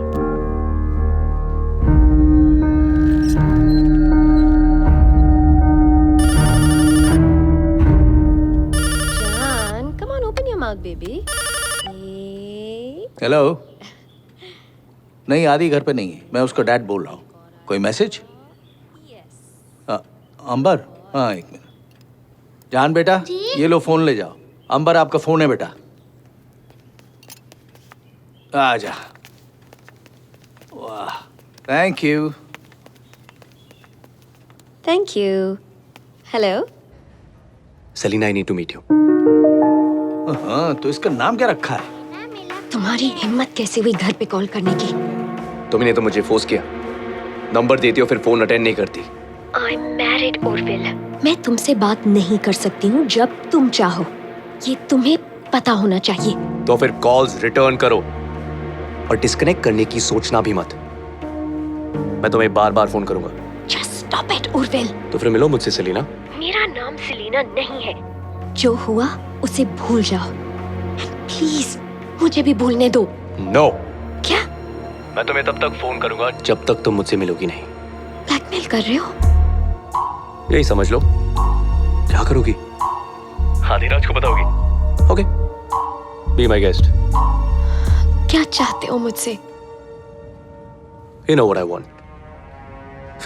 John, come on, open your mouth, baby. Hello. नहीं, आदि घर पे नहीं है, मैं उसका dad बोल रहा हूँ। कोई मैसेज? अंबर, हाँ एक मिनट। जान बेटा, ये लो फोन ले जाओ। अंबर आपका फोन है बेटा। आ जा। वाह, thank you. Thank you. Hello. Selina, I need to meet you. हाँ, तो इसका नाम क्या रखा है? तुम्हारी हिम्मत कैसे हुई घर पे कॉल करने की? तुमने तो मुझे फोर्स किया। नंबर देती हो फिर फोन अटेंड नहीं करती। I'm married, Urvil. मैं तुमसे बात नहीं कर सकती हूँ जब तुम चाहो। ये तुम्हें पता होना चाहिए। तो फिर कॉल्स रिटर्न करो और डिस्कनेक्ट करने की सोचना भी मत। मैं तुम्हें बार-बार फोन करूंगा। Just stop it, Urvil. तो फिर मिलो मुझसे सेलिना। मेरा नाम सेलिना नहीं है। जो हुआ उसे भूल जाओ। प्लीज मुझे भी भूलने दो। नो। क्या? मैं तुम्हें तब तक फोन करूंगा जब तक तुम मुझसे मिलोगी नहीं। ब्लैकमेल कर रहे हो? यही समझ लो। क्या करोगी? आदिराज को बताओगी? ओके। Be my guest. क्या चाहते हो मुझसे? You know what I want.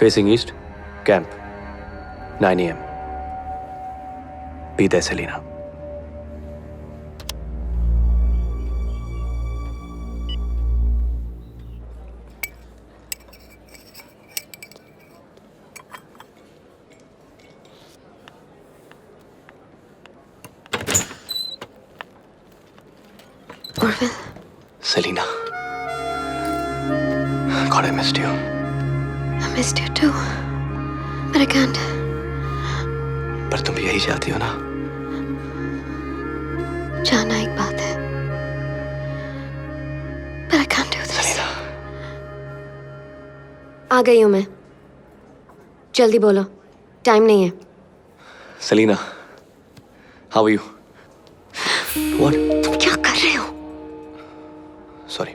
Facing east, camp. 9 AM. Be there, Selina. Urvil. Selina. God, I missed you. I missed you too. But I can't. पर तुम भी यही चाहती हो ना? जाना एक बात है। But I can't do this. Selina. आ गई हूँ मैं। जल्दी बोलो। टाइम नहीं है। Selina. How are you? What? तुम क्या कर रहे हो? Sorry.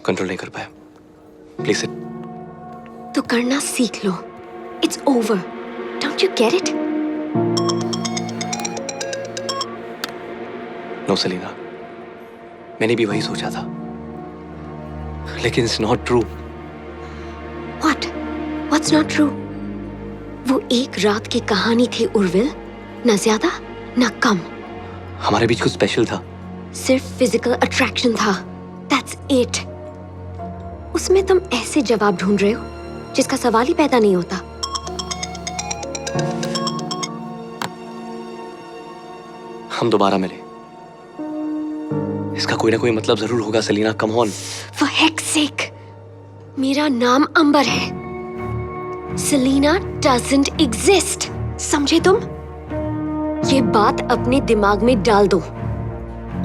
कंट्रोल नहीं कर पाया। Please sit. तो करना सीख लो। It's over. Don't you get it? No, Selina. मैंने भी वही सोचा था। लेकिन it's not true. What? What's not true? वो एक रात की कहानी थी उर्विल, न ज्यादा न कम। हमारे बीच कुछ स्पेशल था। सिर्फ फिजिकल अट्रैक्शन था। That's it. उसमें तुम ऐसे जवाब ढूंढ रहे हो जिसका सवाल ही पैदा नहीं होता। हम दोबारा मिले। इसका कोई ना कोई मतलब जरूर होगा Selina, come on. For heck's sake, मेरा नाम अंबर है। Selina doesn't exist. समझे तुम? ये बात अपने दिमाग में डाल दो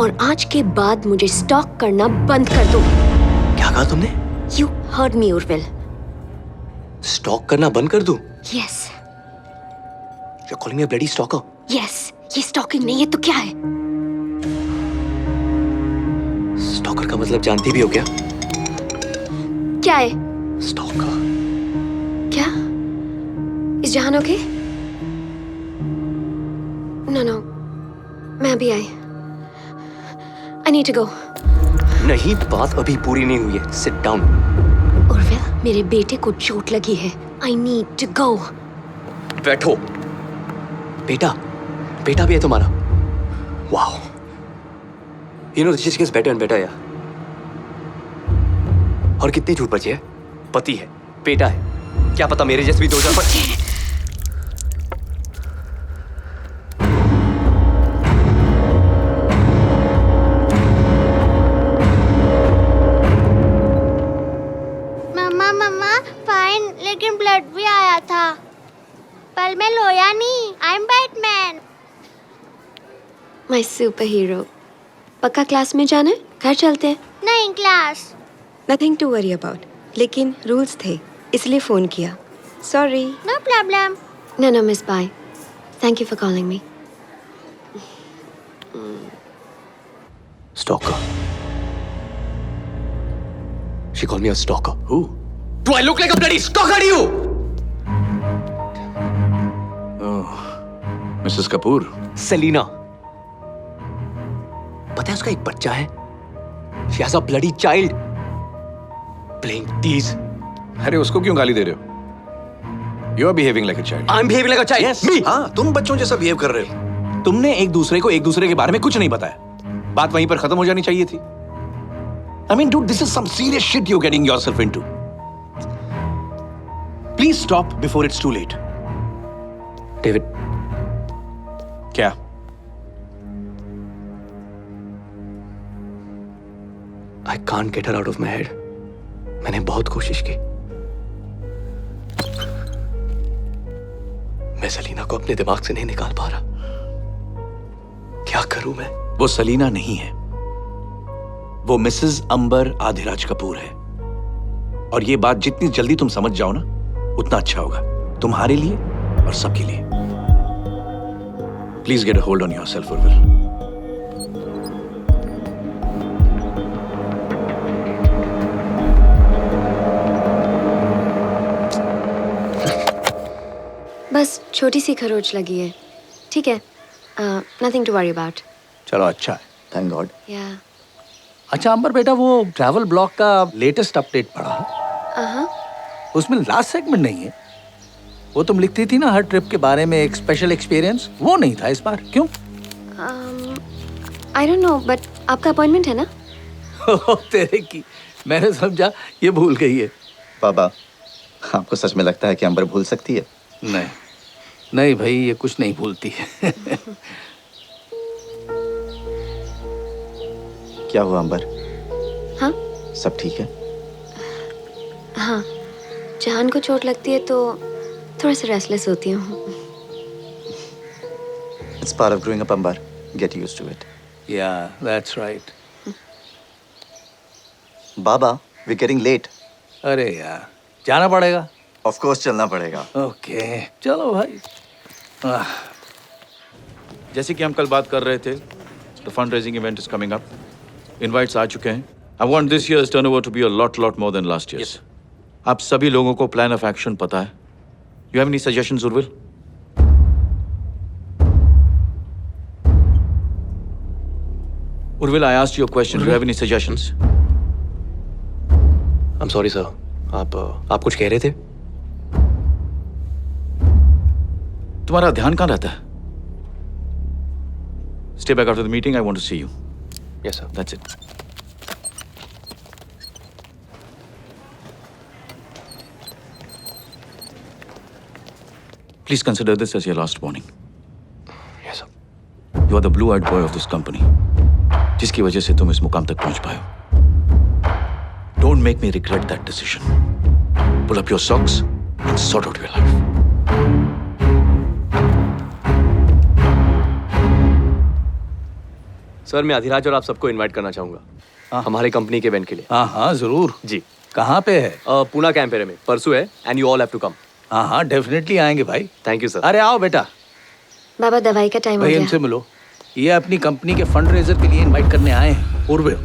और आज के बाद मुझे स्टॉक करना बंद कर दो। क्या कहा तुमने? You heard me, Urvil. Stock करना बंद कर दूं? Yes. You're calling me a bloody stalker? Yes. ये स्टॉकिंग नहीं है तो क्या है? स्टॉकर का मतलब जानती भी हो क्या? क्या है? स्टॉकर। क्या? इस जहान ओके? नो, मैं अभी आई। आई नीड टू गो। नहीं, बात अभी पूरी नहीं हुई है। Sit down. उर्विल, मेरे बेटे को चोट लगी है। I need to go. बैठो। बेटा भी है तुम्हारा? Wow. You know, this just gets better and better, यार। और कितने झूठ बचे हैं? पति है, बेटा है, क्या पता मेरे जैसे भी 2000 पर। मम्मा फाइन, लेकिन ब्लड भी आया था। पर मैं लोया नहीं। I am Batman. My superhero. पक्का क्लास में जाना है? घर चलते हैं। नहीं, class. Nothing to worry about, लेकिन रूल्स थे इसलिए फोन किया। Sorry. No problem. No, Miss Bai. Thank you for calling me. Stalker. She called me a stalker. Who? Do I look like a bloody stalker to you? Oh, Mrs. Kapoor. Selena. पता है उसका एक बच्चा है? She has a bloody child. Playing tease. अरे उसको क्यों गाली दे रहे हो? You are behaving like a child. I'm behaving like a child. Yes. Me. हाँ, तुम बच्चों जैसा बिहेव कर रहे हो। तुमने एक दूसरे को एक दूसरे के बारे में कुछ नहीं बताया। बात वहीं पर खत्म हो जानी चाहिए थी। I mean, dude, this is some serious shit you're getting yourself into. Please stop before it's too late. David. क्या? I can't get her out of my head. मैंने बहुत कोशिश की। मैं सलीना को अपने दिमाग से नहीं निकाल पा रहा। क्या करूं मैं? वो सलीना नहीं है, वो मिसेस अंबर आदिराज कपूर है। और ये बात जितनी जल्दी तुम समझ जाओ ना, उतना अच्छा होगा तुम्हारे लिए और सबके लिए। Please get a hold on yourself, Urvil. बस छोटी सी खरोच लगी है। ठीक है, नथिंग टू वरी अबाउट। चलो, अच्छा है। Thank God. या अच्छा अंबर बेटा, वो ट्रैवल ब्लॉग का लेटेस्ट अपडेट पढ़ा? उसमें लास्ट सेगमेंट नहीं है। वो तुम लिखती थी ना हर ट्रिप के बारे में एक स्पेशल एक्सपीरियंस, वो नहीं था इस बार। क्यों? आई डोंट नो, बट आपका अपॉइंटमेंट है ना? तेरे की, मैंने समझा ये भूल गई है। बाबा, आपको सच में लगता है कि अंबर भूल सकती है? नहीं भाई, ये कुछ नहीं भूलती है। क्या हुआ अंबर? हाँ? सब ठीक है? हाँ, जान को चोट लगती है तो थोड़ा सा रेस्टलेस होती हूँ। It's part of growing up, Ambar. Get used to it. Yeah, that's right. Baba, we're getting late. अरे यार, जाना पड़ेगा। Of course, चलना पड़ेगा। ओके, चलो भाई। जैसे कि हम कल बात कर रहे थे, the fundraising event is coming up. Invites आ चुके हैं. I want this year's turnover to be a lot more than last year's. आप सभी लोगों को plan of action पता है? You have any suggestions, Urvil? Urvil, I asked you a question. Do you have any suggestions? I'm sorry, sir. आप कुछ कह रहे थे? तुम्हारा ध्यान कहाँ रहता है? Stay back after the meeting. I want to see you. Yes, sir. That's it. Please consider this as your last warning. Yes, sir. You are the blue-eyed boy of this company, जिसकी वजह से तुम इस मुकाम तक पहुंच पाए हो. Don't make me regret that decision. Pull up your socks and sort out your life. Sir, मैं अधिराज और आप सबको इनवाइट करना चाहूंगा हमारे कंपनी के इवेंट के लिए। हाँ जरूर जी। कहाँ पे है? पूना कैंपेरे में परसों है and you all have to come. हाँ डेफिनेटली आएंगे भाई। Thank you sir. अरे आओ बेटा। बाबा, दवाई का टाइम हो भाई गया। इनसे मिलो, ये अपनी कंपनी के फंड रेजर के लिए इनवाइट करने आए हैं। उर्विल,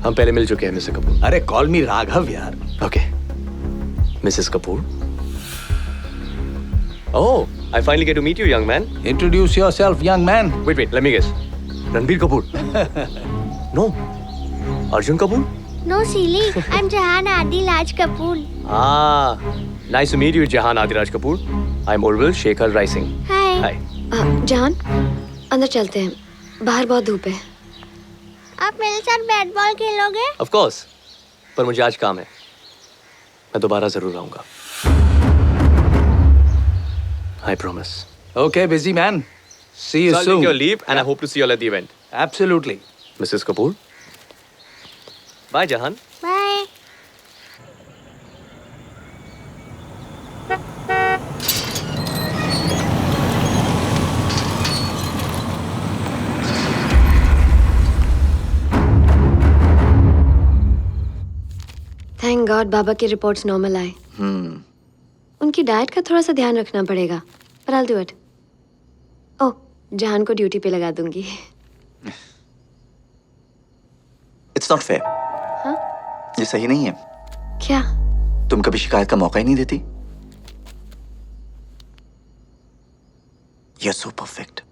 हम पहले मिल चुके हैं मिस्टर कपूर। अरे कॉल मी राघव यार। Okay. Mrs. Kapoor. Oh, I finally get to meet you, young man. Introduce yourself, young man. Wait, let me guess. Ranbir Kapoor. No. Arjun Kapoor? No, silly. I'm Jahan Adilaj Kapoor. Ah, nice to meet you, Jahan Adilaj Kapoor. I'm Urvil Shekhar Rising. Hi. Hi. जहान अंदर चलते हैं, बाहर बहुत धूप है। आप मेरे साथ बैट बॉल खेलोगे? Of course. पर मुझे आज काम है। मैं दोबारा जरूर आऊंगा। I promise. Okay, busy man. See you So I'll soon. take your leave and I hope to see you all at the event. Absolutely. Mrs. Kapoor. Bye, Jahan. Bye. Thank God बाबा की reports normal आए। उनकी diet का थोड़ा सा ध्यान रखना पड़ेगा, पर I'll do it. ओह, जहान को ड्यूटी पे लगा दूंगी। It's not fair. हाँ? ये सही नहीं है। क्या? तुम कभी शिकायत का मौका ही नहीं देती। You're so perfect.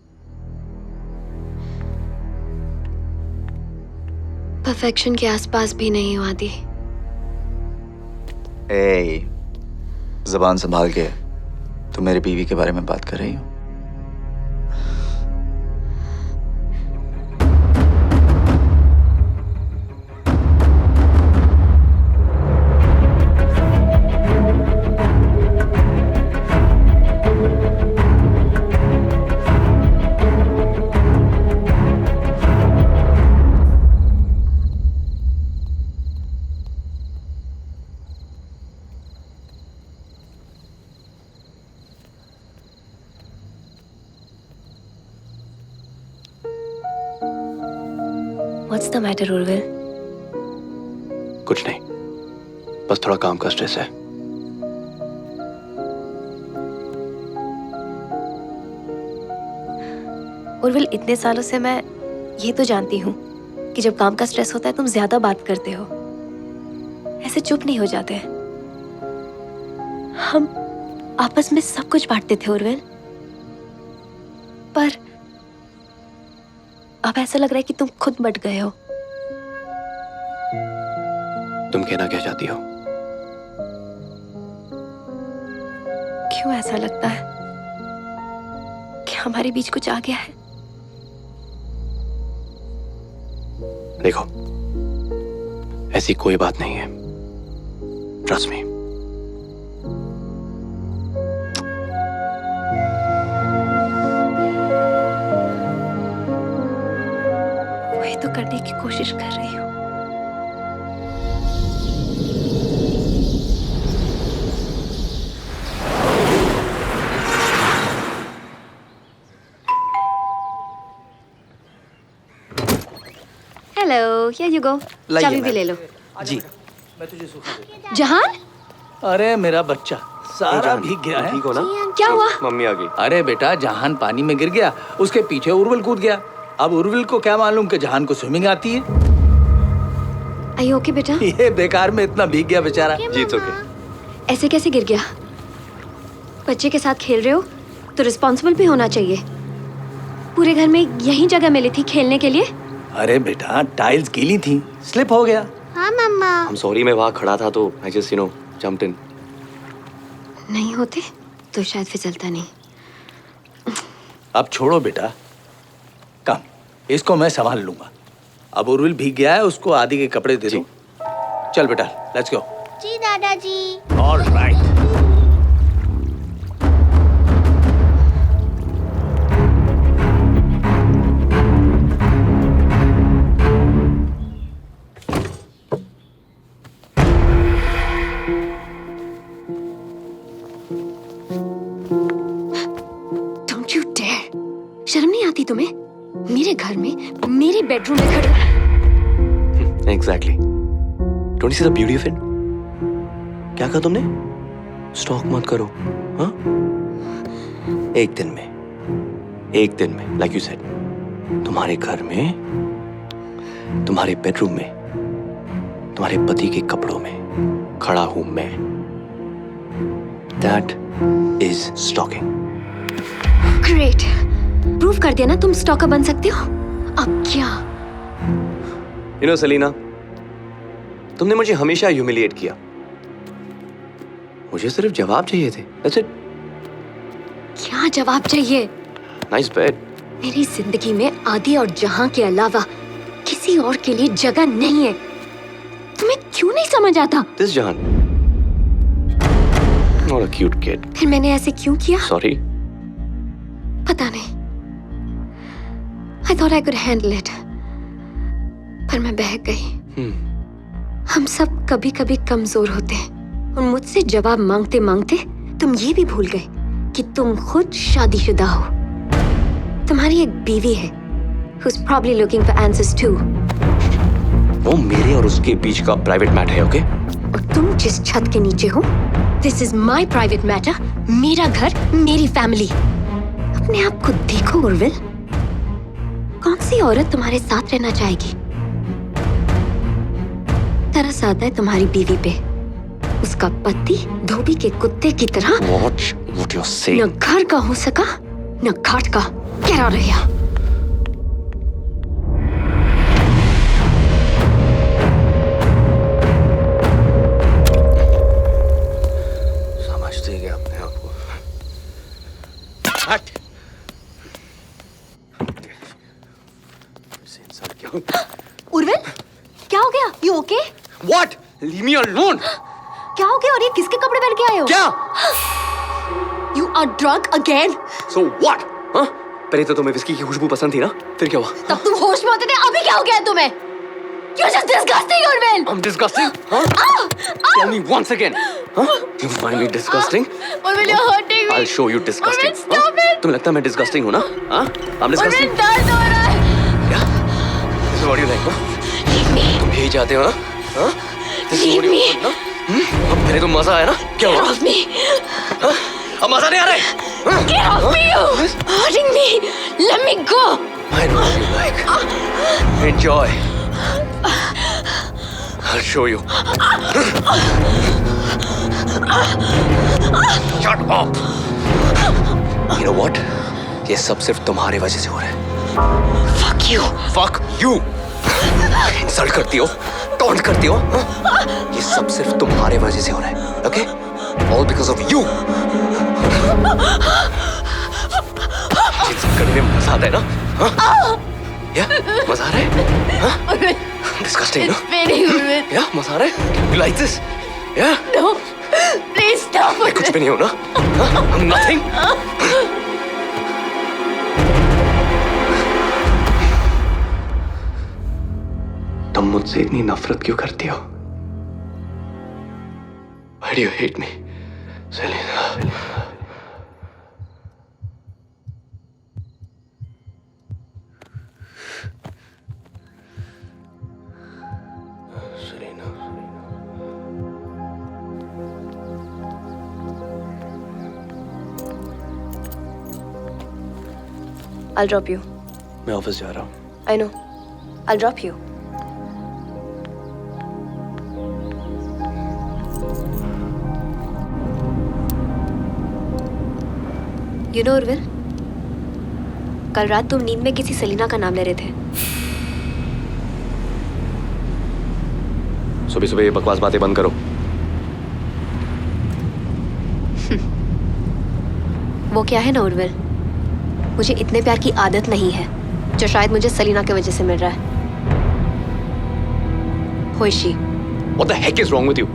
परफेक्शन के आसपास भी नहीं हो आदि। ए, ज़बान संभाल के। तुम मेरी बीवी के बारे में बात कर रही हो? What's the matter, Urvil? कुछ नहीं, बस थोड़ा काम का स्ट्रेस है। उर्विल, इतने सालों से मैं ये तो जानती हूँ कि जब काम का स्ट्रेस होता है तुम ज्यादा बात करते हो, ऐसे चुप नहीं हो जाते। हम आपस में सब कुछ बांटते थे उर्विल, पर अब ऐसा लग रहा है कि तुम खुद बट गए हो। तुम कहना क्या चाहती हो? क्यों ऐसा लगता है कि हमारे बीच कुछ आ गया है? देखो, ऐसी कोई बात नहीं है। Trust me. वही तो करने की कोशिश कर रही हूँ। Hello, here you go. चाबी भी ले लो। जी। जहान? अरे मेरा बच्चा सारा भीग गया है। ठीक हो ना? क्या हुआ? मम्मी आ गई। अरे बेटा, जहान पानी में गिर गया, उसके पीछे उर्विल कूद गया। अब उर्विल को क्या मालूम कि जहान को स्विमिंग आती है। Are you okay, बेटा? ये बेकार में इतना भीग गया बेचारा। जी, it's okay। ऐसे कैसे गिर गया? बच्चे के साथ खेल रहे हो तो रिस्पॉन्सिबल भी होना चाहिए। पूरे घर में यही जगह मिली थी खेलने के लिए। अरे बेटा, टाइल्स गीली थी, स्लिप हो गया। हाँ मम्मा। I'm sorry, मैं वहाँ खड़ा था तो I just jumped in। नहीं होते तो शायद फिसलता नहीं। अब छोड़ो बेटा, कम, इसको मैं संभाल लूंगा। अब उर्विल भीग गया है, उसको आदि के कपड़े दे दो। चल बेटा, लेट्स गो। जी दादाजी। All right. Don't you dare! शर्म नहीं आती तुम्हें? मेरे घर में, मेरे बेडरूम में खड़े। Exactly. Don't you see the beauty of it? क्या कहा तुमने? स्टॉक मत करो, हाँ? एक दिन में, like you said, तुम्हारे घर में, तुम्हारे बेडरूम में, तुम्हारे पति के कपड़ों में खड़ा हूं मैं, That is stalking. Great, prove कर दिया ना तुम स्टॉकर बन सकते हो। अब क्या? You know, सेलिना, तुमने मुझे हमेशा ह्यूमिलिएट किया। मुझे सिर्फ जवाब चाहिए थे। That's it. क्या जवाब चाहिए? Nice bed. मेरी जिंदगी में आदि और जहां के अलावा किसी और के लिए जगह नहीं है। तुम्हें क्यों नहीं समझ आता? This Jahan. Not a cute kid. फिर मैंने ऐसे क्यों किया? Sorry. पता नहीं। I thought I could handle it. पर मैं बहक गई। हम सब कभी कभी कमजोर होते हैं और मुझसे जवाब मांगते मांगते तुम ये भी भूल गए कि तुम खुद शादीशुदा हो। तुम्हारी एक बीवी है who's probably looking for answers too. वो मेरे और उसके बीच का प्राइवेट मैटर है, ओके? और तुम जिस छत के नीचे हो, this is my private matter, मेरा घर, मेरी फैमिली। अपने आप को देखो उर्विल, कौन सी औरत तुम्हारे साथ रहना चाहेगी? तरस आता है तुम्हारी बीवी पे। उसका पति धोबी के कुत्ते की तरह What you're saying? न घर का हो सका न घाट का। Get out of here. समझते क्या अपने आप को? हट! उर्विल, क्या हो गया? You okay? What? Leave me alone! क्या हो गया? और ये किसके कपड़े पहन के आए हो? क्या? You are drunk again? So what? हाँ? पहले तो तुम्हें विस्की की खुशबू पसंद थी ना? फिर क्या हुआ? तब तुम होश में होते थे, अभी क्या हो गया तुम्हें? You're just disgusting, Urvil. I'm disgusting? Huh? Tell me once again. Huh? You find me disgusting? Urvil, you're hurting me. I'll show you disgusting. Urvil, stop it. तुम्हें लगता है मैं disgusting हूँ ना? हाँ? I'm disgusting. Urvil, दर्द हो रहा है। क्या? This is what you like, huh? Leave me. तुम यही चाहते हो ना? हाँ? This is what you want, ना? अब पहले तो मजा आया ना? क्या हुआ? Get off me. हाँ? अब मजा नहीं आ रहा है? हाँ? Get off me, you. Hurting me. Let me go. I know what you like. Enjoy. I'll show you. Shut up. You know what? ये सब सिर्फ तुम्हारे वजह से हो रहा है। Fuck you. Fuck you. Insult करती हो, टॉन्ट करती हो, हाँ? ये सब सिर्फ तुम्हारे वजह से हो रहा है, okay? All because of you. ये सब करने में मजा आता है ना? हाँ? या मजा आ रहा है? हाँ? Disgusting, no? It's very Urvil. या मजा आ रहा है? You like this? या? No. Please stop. मैं कुछ भी नहीं हूँ ना? हाँ? I'm nothing. तुम मुझसे इतनी नफरत क्यों करती हो? Why do you hate me, Selena? Selena. I'll drop you. मैं ऑफिस जा रहा हूँ. I know. I'll drop you. You know, Urvil, कल रात तुम नींद में किसी सेलिना का नाम ले रहे थे। सुबह सुबह ये बकवास बातें बंद करो. वो क्या है ना उर्विल, मुझे इतने प्यार की आदत नहीं है जो शायद मुझे सेलिना की वजह से मिल रहा है। Who is she? What the heck is wrong with you?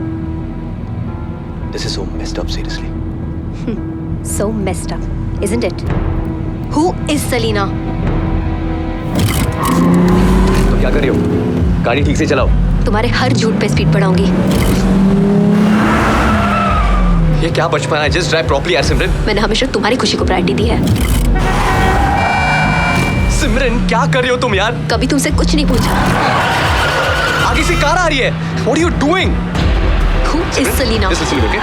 This is so messed up, seriously. So messed up, isn't it? Who is Selena? तुम क्या कर रही हो? गाड़ी ठीक से चलाओ. तुम्हारे हर झूठ पे स्पीड बढ़ाऊंगी। ये क्या बचपन है? Just drive properly, यार सिमरन. मैंने हमेशा तुम्हारी खुशी को प्रायोरिटी दी है। सिमरन क्या कर रही हो तुम यार? कभी तुमसे कुछ नहीं पूछा। आगे से कार आ रही है. What are you doing? Who is Selena? Listen to me, okay?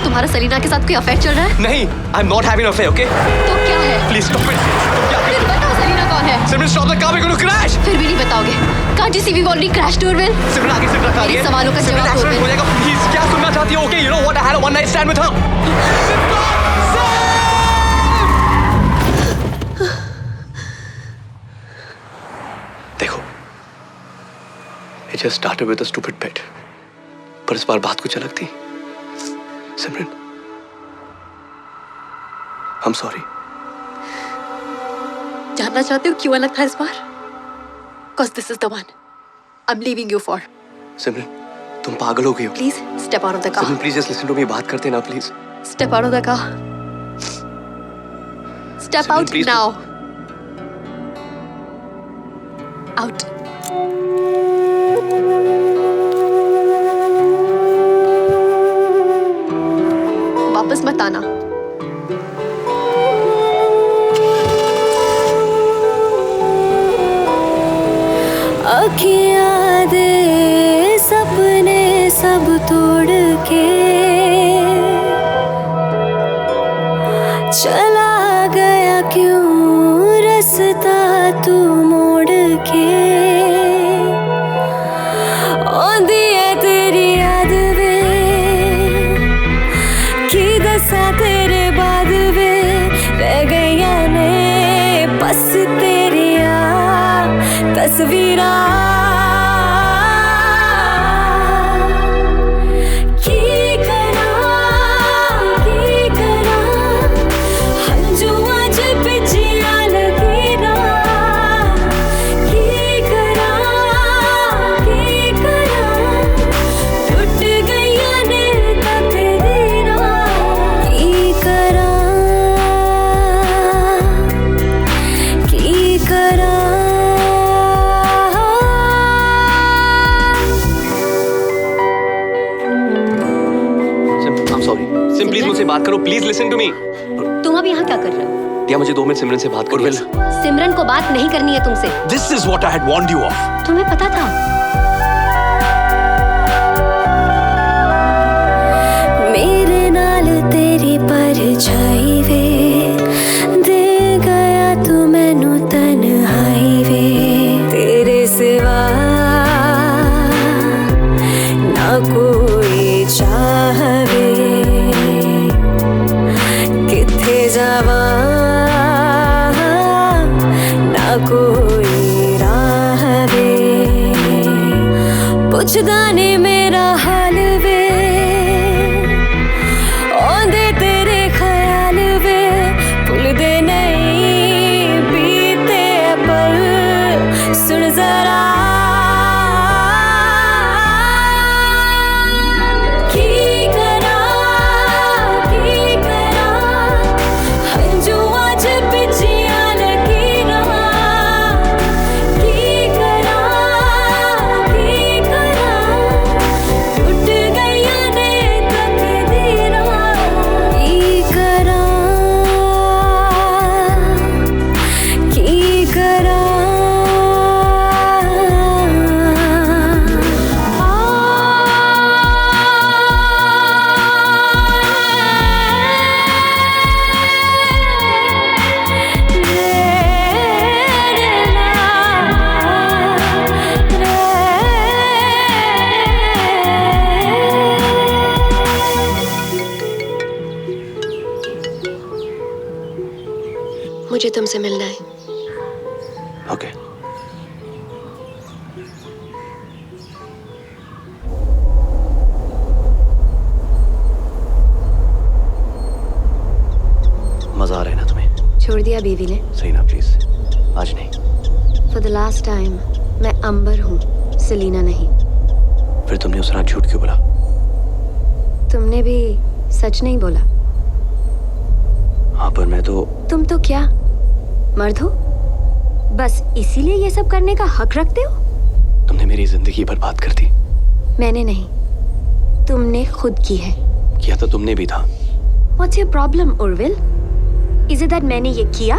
तुम्हारा सेलिना के साथ कोई अफेयर चल रहा है? नहीं, I'm not having an affair, okay? तो क्या है? Please stop it. तुम क्या कर रही हो? बताओ सेलिना कौन है? सिमरन, stop the car, we're going to crash. फिर भी नहीं बताओगे। Can't you see we've already crashed, Urvil? सिमरन आगे से ट्रक आ रही है। मेरे सवालों का सिमरन, जवाब दो, एक्सीडेंट हो जाएगा प्लीज। क्या सुनना चाहती हो? Okay, you know what, I had a one night stand with her. देखो, it just started with a stupid bet, पर इस बार बात कुछ अलग थी। सिमरन, I'm sorry। जानना चाहते हो क्यों अलग था इस बार? Cause this is the one I'm leaving you for. सिमरन, तुम पागल हो गई हो। Please step out of the car. Simran, please just listen to me, बात करते ना please. Step out of the car. Step Simran, out please now. Out. वापस मत आना। अखियाँ दे सपने सब तोड़ के चला गया क्यों रास्ता तू मोड़ के आंधी है तेरी याद वे की दसा तेरे बाद वे रह गईया ने बस तेरिया तस्वीरां सिम, प्लीज मुझसे बात करो, प्लीज लिसन टू मी। तुम अब यहाँ क्या कर रहे हो? दिया मुझे 2 मिनट सिमरन से बात करो। सिमरन को बात नहीं करनी है तुमसे। This is what I had warned you of. तुम्हें पता था? मेरे नाल तेरी परछाई वे दे गया तू मैनू तन्हाई वे तेरे सिवा ना कोई चाहवे किथे जावा ना कोई राह वे पुछदा ने मेरा हाल वे आंदे तेरे ख्याल वे भुलदे नहीं बीते पल सुन जरा मुझे तुमसे मिलना है। ओके। मजा आ रहा है ना तुम्हें? छोड़ दिया बीवी ने? सही ना प्लीज, आज नहीं। For the last time, मैं अंबर हूँ, सेलिना नहीं। फिर तुमने उस रात झूठ क्यों बोला? तुमने भी सच नहीं बोला। हाँ, पर मैं तो। तुम तो क्या मर्द हो? बस इसीलिए ये सब करने का हक रखते हो? तुमने मेरी जिंदगी बर्बाद कर दी। मैंने नहीं, तुमने खुद की है। किया तो तुमने भी था। What's your problem, Urvil? Is it that मैंने ये किया,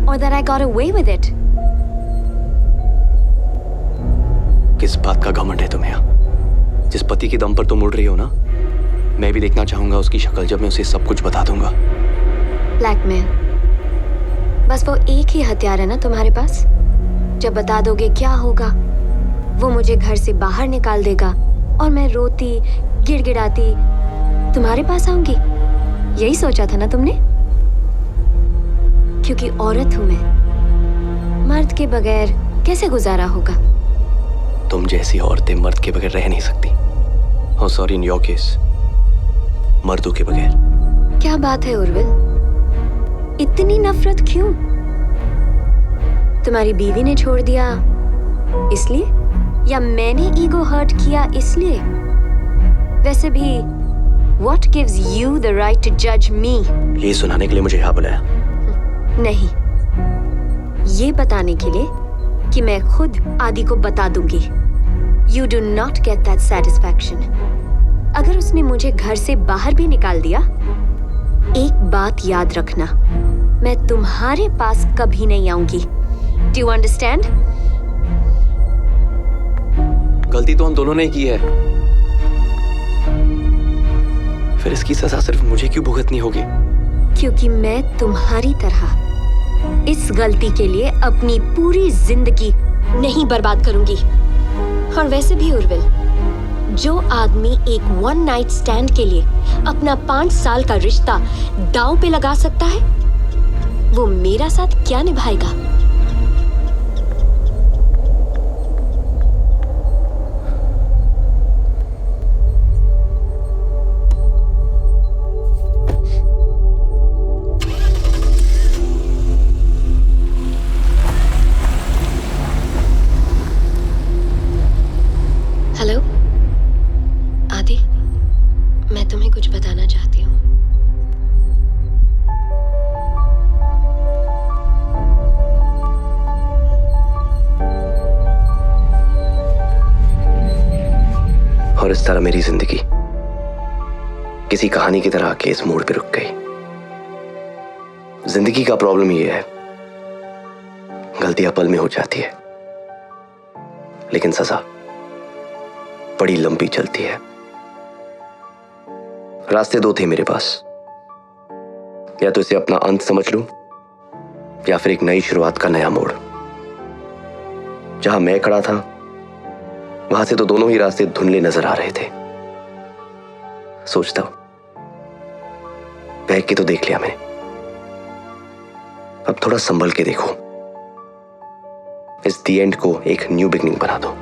or that I got away with it? किस बात का घमंड है तुम्हें? जिस पति के दम पर तुम उड़ रही हो ना, मैं भी देखना चाहूंगा उसकी शक्ल जब मैं उसे सब कुछ बता दूंगा। ब्लैकमेल, बस वो एक ही हथियार है ना तुम्हारे पास? जब बता दोगे क्या होगा वो मुझे घर से बाहर निकाल देगा और मैं रोती गिड़गिड़ाती तुम्हारे पास आऊंगी। यही सोचा था ना तुमने? क्योंकि औरत हूं मैं, मर्द के बगैर कैसे गुजारा होगा? तुम जैसी औरतें मर्द के बगैर रह नहीं सकती। Oh, sorry, in your case, मर्दों के बगैर। क्या बात है उर्विल, इतनी नफरत क्यों? तुम्हारी बीवी ने छोड़ दिया इसलिए, या मैंने ईगो हर्ट किया इसलिए? वैसे भी what gives you the right to judge me? ये सुनाने के लिए मुझे यहाँ बुलाया? नहीं, ये बताने के लिए कि मैं खुद आदि को बता दूंगी। You do not get that satisfaction. अगर उसने मुझे घर से बाहर भी निकाल दिया, एक बात याद रखना, मैं तुम्हारे पास कभी नहीं आऊंगी। Do you understand? गलती तो हम दोनों ने की है, फिर इसकी सजा सिर्फ मुझे क्यों भुगतनी होगी? क्योंकि मैं तुम्हारी तरह इस गलती के लिए अपनी पूरी जिंदगी नहीं बर्बाद करूंगी। और वैसे भी उर्विल, जो आदमी एक वन नाइट स्टैंड के लिए अपना 5 साल का रिश्ता दांव पे लगा सकता है, वो मेरा साथ क्या निभाएगा? हेलो आदि, मैं तुम्हें कुछ बताना चाहती हूँ। और इस तरह मेरी जिंदगी किसी कहानी की तरह आके इस मोड़ पे रुक गई। जिंदगी का प्रॉब्लम ये है, गलतियां पल में हो जाती है, लेकिन सजा बड़ी लंबी चलती है। रास्ते 2 थे मेरे पास, या तो इसे अपना अंत समझ लूं, या फिर एक नई शुरुआत का नया मोड़। जहां मैं खड़ा था वहां से तो दोनों ही रास्ते धुंधले नजर आ रहे थे। सोचता हूं, बहक के तो देख लिया मैंने, अब थोड़ा संभल के देखो। इस दी एंड को एक न्यू बिगनिंग बना दो।